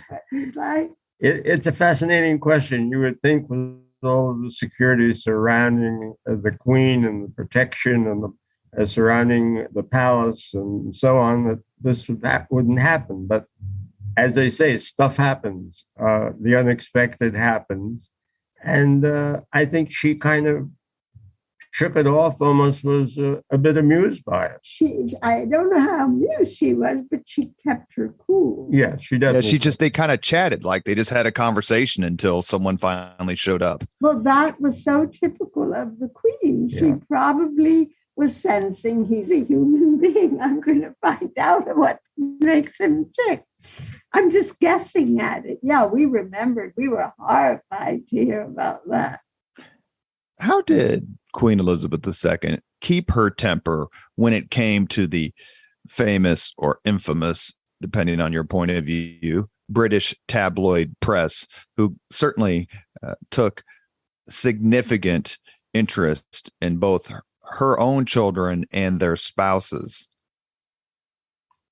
B: It's a fascinating question. You would think with all of the security surrounding the Queen and the protection and the surrounding the palace and so on, that wouldn't happen. But as they say, stuff happens. The unexpected happens. And I think she kind of shook it off, almost was a bit amused by it.
C: I don't know how amused she was, but she kept her cool.
B: Yeah, she definitely.
A: Yeah, they kind of chatted, like they just had a conversation until someone finally showed up.
C: Well, that was so typical of the Queen. Yeah. She probably was sensing he's a human being. I'm going to find out what makes him tick. I'm just guessing at it. Yeah, we remembered. We were horrified to hear about that.
A: How did Queen Elizabeth II keep her temper when it came to the famous or infamous, depending on your point of view, British tabloid press, who certainly took significant interest in both her own children and their spouses?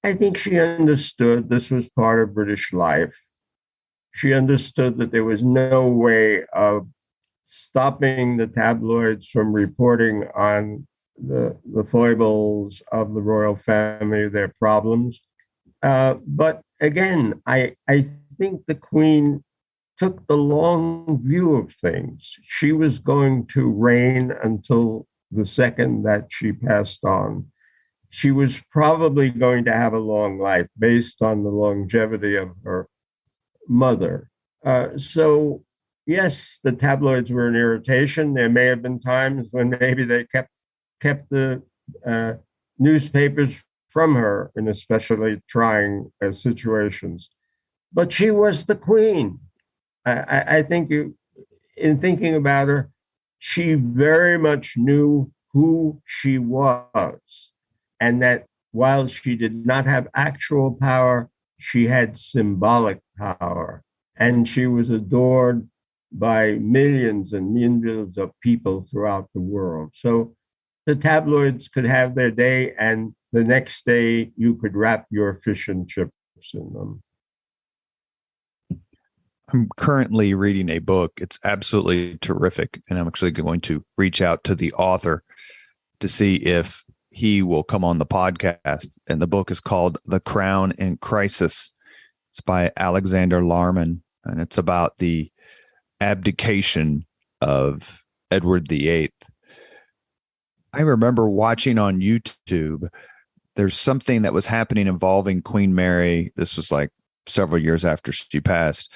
B: I think she understood this was part of British life. She understood that there was no way of stopping the tabloids from reporting on the foibles of the royal family, their problems. But again, I think the Queen took the long view of things. She was going to reign until the second that she passed on. She was probably going to have a long life based on the longevity of her mother. So, yes, the tabloids were an irritation. There may have been times when maybe they kept the newspapers from her in especially trying situations. But she was the Queen. I think in thinking about her, she very much knew who she was, and that while she did not have actual power, she had symbolic power, and she was adored by millions and millions of people throughout the world. So the tabloids could have their day, and the next day you could wrap your fish and chips in them.
A: I'm currently reading a book. It's absolutely terrific. And I'm actually going to reach out to the author to see if he will come on the podcast. And the book is called The Crown in Crisis. It's by Alexander Larman. And it's about the abdication of Edward VIII. I remember watching on YouTube, there's something that was happening involving Queen Mary. This was like several years after she passed.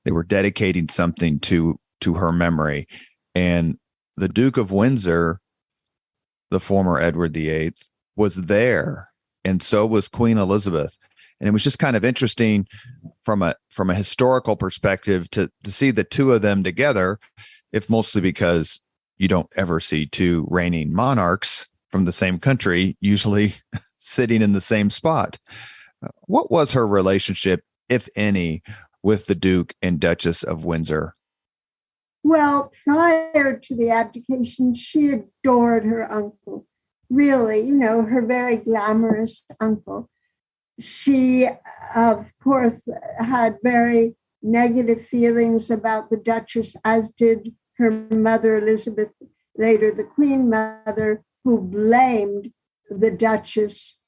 A: They were dedicating something to her memory. And the Duke of Windsor, the former Edward VIII, was there. And so was Queen Elizabeth. And it was just kind of interesting from a historical perspective to see the two of them together, if mostly because you don't ever see two reigning monarchs from the same country usually sitting in the same spot. What was her relationship, if any, with the Duke and Duchess of Windsor?
C: Well, prior to the abdication, she adored her uncle. Really, her very glamorous uncle. She, of course, had very negative feelings about the Duchess, as did her mother, Elizabeth, later the Queen Mother, who blamed the Duchess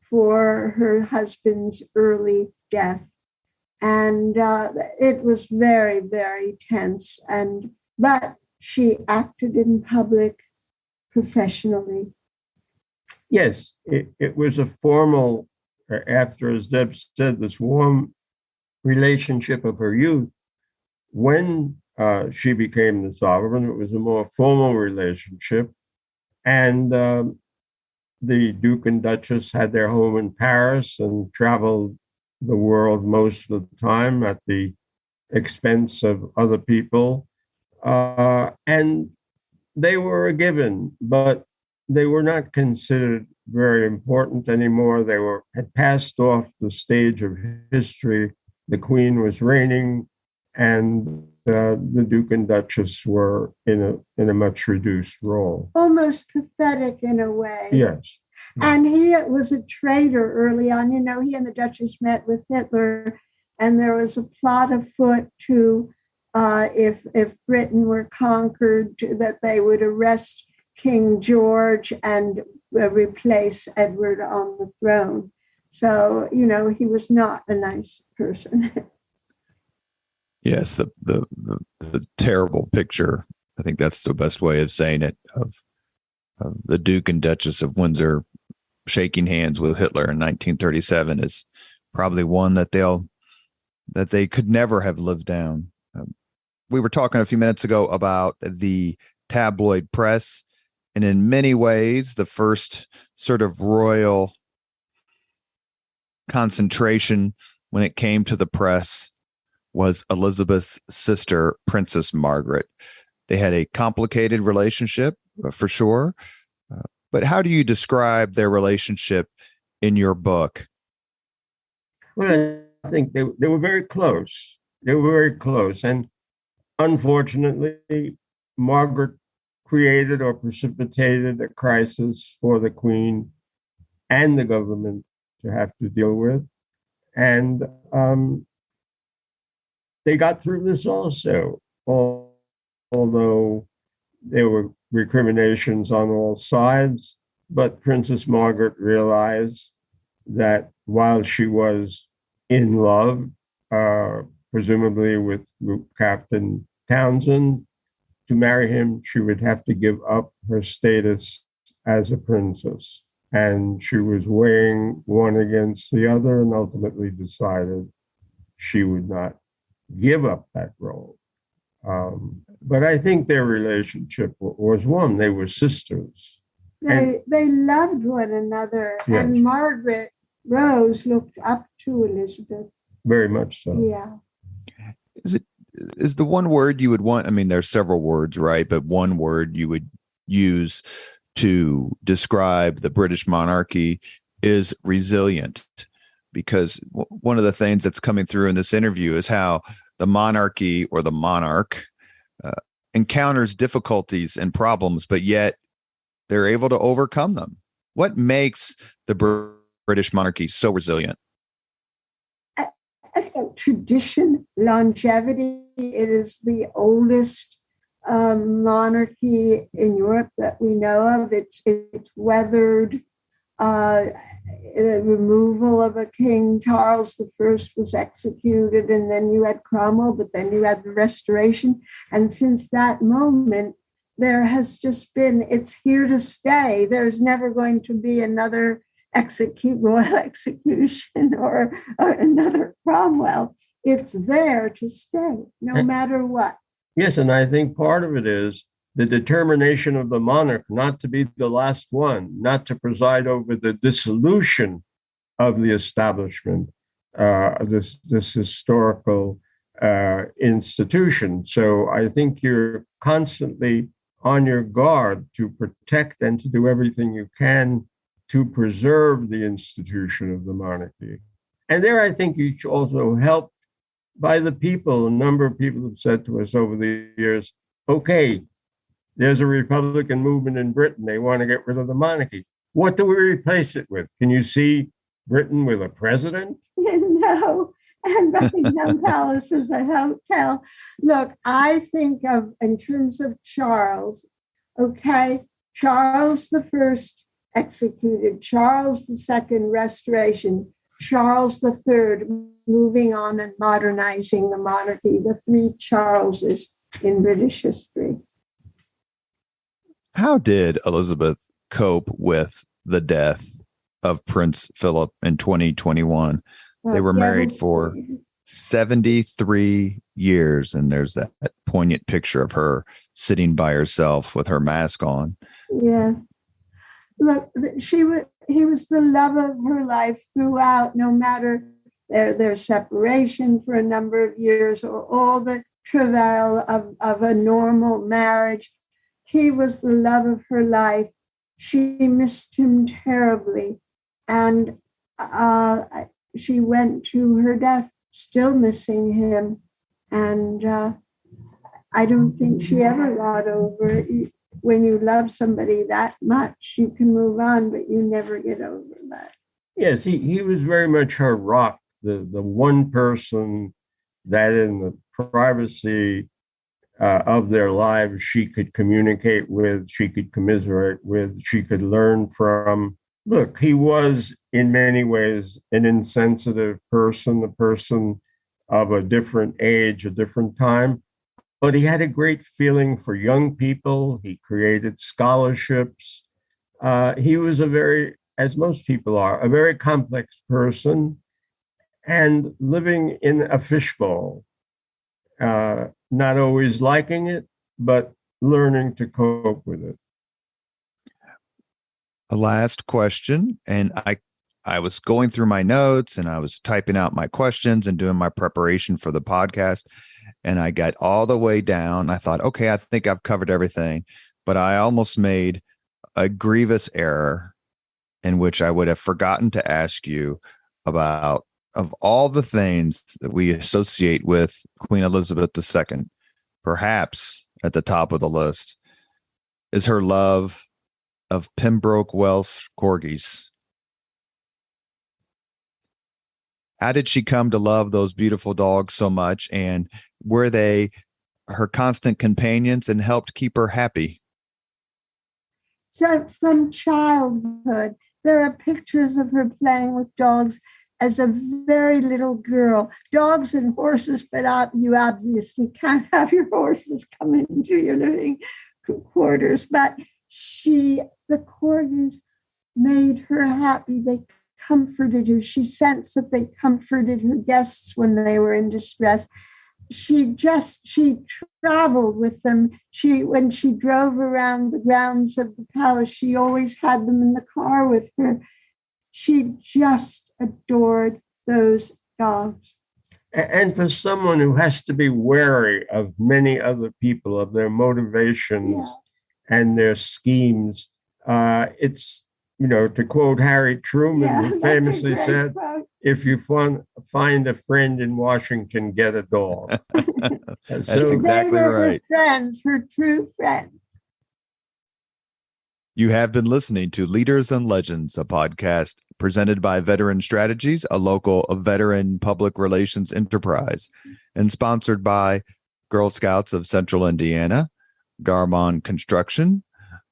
C: for her husband's early death. And it was very, very tense. But she acted in public professionally.
B: Yes, it was a formal, after, as Deb said, this warm relationship of her youth. When she became the sovereign, it was a more formal relationship. And the Duke and Duchess had their home in Paris and traveled the world most of the time at the expense of other people. And they were a given, but they were not considered very important anymore. They had passed off the stage of history. The Queen was reigning, and the Duke and Duchess were in a much reduced role.
C: Almost pathetic in a way.
B: Yes.
C: And he was a traitor early on. He and the Duchess met with Hitler, and there was a plot afoot to, if Britain were conquered, that they would arrest King George and replace Edward on the throne. So, he was not a nice person.
A: Yes, the terrible picture, I think that's the best way of saying it, of the Duke and Duchess of Windsor shaking hands with Hitler in 1937 is probably one that they could never have lived down. We were talking a few minutes ago about the tabloid press, and in many ways, the first sort of royal concentration when it came to the press was Elizabeth's sister, Princess Margaret. They had a complicated relationship, for sure. But how do you describe their relationship in your book?
B: Well, I think they were very close. They were very close. And unfortunately, Margaret created or precipitated a crisis for the Queen and the government to have to deal with. And they got through this also, although there were recriminations on all sides. But Princess Margaret realized that while she was in love, presumably with Captain Townsend, to marry him, she would have to give up her status as a princess. And she was weighing one against the other and ultimately decided she would not give up that role. But I think their relationship was one. They were sisters.
C: They loved one another. Yes. And Margaret Rose looked up to Elizabeth.
B: Very much so.
C: Yeah.
A: Is the one word you would want? I mean, there's several words, right? But one word you would use to describe the British monarchy is resilient. Because one of the things that's coming through in this interview is how the monarchy or the monarch encounters difficulties and problems, but yet they're able to overcome them. What makes the British monarchy so resilient?
C: I think tradition, longevity. It is the oldest monarchy in Europe that we know of. It's weathered. The removal of a king, Charles I was executed, and then you had Cromwell, but then you had the Restoration. And since that moment, there has just been, it's here to stay. There's never going to be another royal execution or another Cromwell. It's there to stay, no matter what.
B: Yes, and I think part of it is the determination of the monarch not to be the last one, not to preside over the dissolution of the establishment, this historical institution. So I think you're constantly on your guard to protect and to do everything you can to preserve the institution of the monarchy. And there, I think you also helped by the people. A number of people have said to us over the years, okay, there's a Republican movement in Britain. They want to get rid of the monarchy. What do we replace it with? Can you see Britain with a president?
C: No, and Buckingham Palace is a hotel. Look, I think of, in terms of Charles, okay, Charles I executed, Charles II restoration, Charles III moving on and modernizing the monarchy, the three Charleses in British history.
A: How did Elizabeth cope with the death of Prince Philip in 2021? They were married for 73 years, and there's that poignant picture of her sitting by herself with her mask on.
C: Yeah. Look, he was the love of her life throughout, no matter their separation for a number of years or all the travail of a normal marriage. He was the love of her life. She missed him terribly. And she went to her death still missing him. And I don't think she ever got over it. When you love somebody that much, you can move on, but you never get over that.
B: Yes, he was very much her rock, the one person that in the privacy of their lives she could communicate with, she could commiserate with, she could learn from. Look, he was in many ways an insensitive person, a person of a different age, a different time. But he had a great feeling for young people. He created scholarships. He was as most people are, a very complex person and living in a fishbowl, not always liking it, but learning to cope with it.
A: A last question, and I was going through my notes and I was typing out my questions and doing my preparation for the podcast. And I got all the way down. I thought, okay, I think I've covered everything. But I almost made a grievous error in which I would have forgotten to ask you about, of all the things that we associate with Queen Elizabeth II, perhaps at the top of the list is her love of Pembroke Welsh corgis. How did she come to love those beautiful dogs so much? And were they her constant companions and helped keep her happy?
C: So from childhood, there are pictures of her playing with dogs as a very little girl. Dogs and horses, but you obviously can't have your horses come into your living quarters. But the corgis made her happy. They comforted her. She sensed that they comforted her guests when they were in distress. She traveled with them. When she drove around the grounds of the palace, she always had them in the car with her. She just adored those dogs.
B: And for someone who has to be wary of many other people, of their motivations and their schemes, it's, to quote Harry Truman, who famously said, quote. If you find a friend in Washington, get a dog.
A: That's exactly right.
C: Her friends, her true friends.
A: You have been listening to Leaders and Legends, a podcast presented by Veteran Strategies, a local veteran public relations enterprise, and sponsored by Girl Scouts of Central Indiana, Garmon Construction,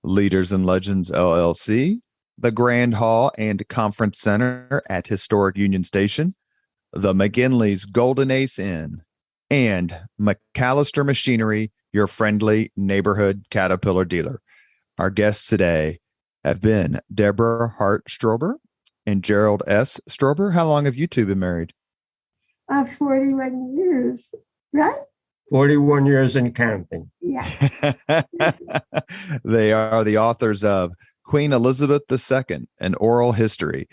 A: Leaders and Legends LLC, the Grand Hall and Conference Center at Historic Union Station, the McGinley's Golden Ace Inn, and McAllister Machinery, your friendly neighborhood Caterpillar dealer. Our guests today have been Deborah Hart Strober and Gerald S. Strober. How long have you two been married?
C: 41 years, right?
B: 41 years and counting.
C: Yeah.
A: They are the authors of Queen Elizabeth II, an Oral History.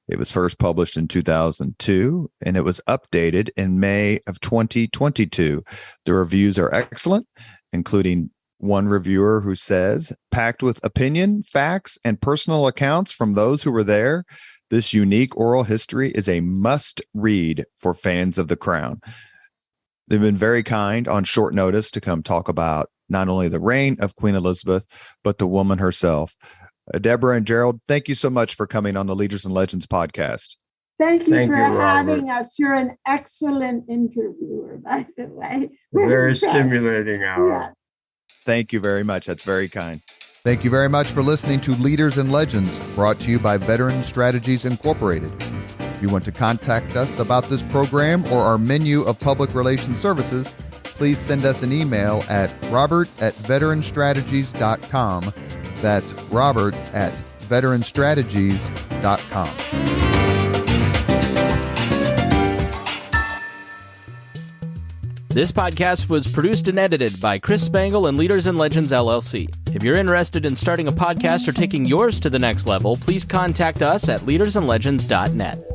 A: It was first published in 2002, and it was updated in May of 2022. The reviews are excellent, including one reviewer who says, packed with opinion, facts, and personal accounts from those who were there, this unique oral history is a must-read for fans of the Crown. They've been very kind on short notice to come talk about not only the reign of Queen Elizabeth, but the woman herself. Deborah and Gerald, thank you so much for coming on the Leaders and Legends podcast.
C: Thank you for having us. You're an excellent interviewer, by the way.
B: Very stimulating hour.
C: Yes.
A: Thank you very much. That's very kind. Thank you very much for listening to Leaders and Legends, brought to you by Veteran Strategies Incorporated. If you want to contact us about this program or our menu of public relations services, please send us an email at robert@veteranstrategies.com. That's robert@veteranstrategies.com.
D: This podcast was produced and edited by Chris Spangle and Leaders and Legends LLC. If you're interested in starting a podcast or taking yours to the next level, please contact us at leadersandlegends.net.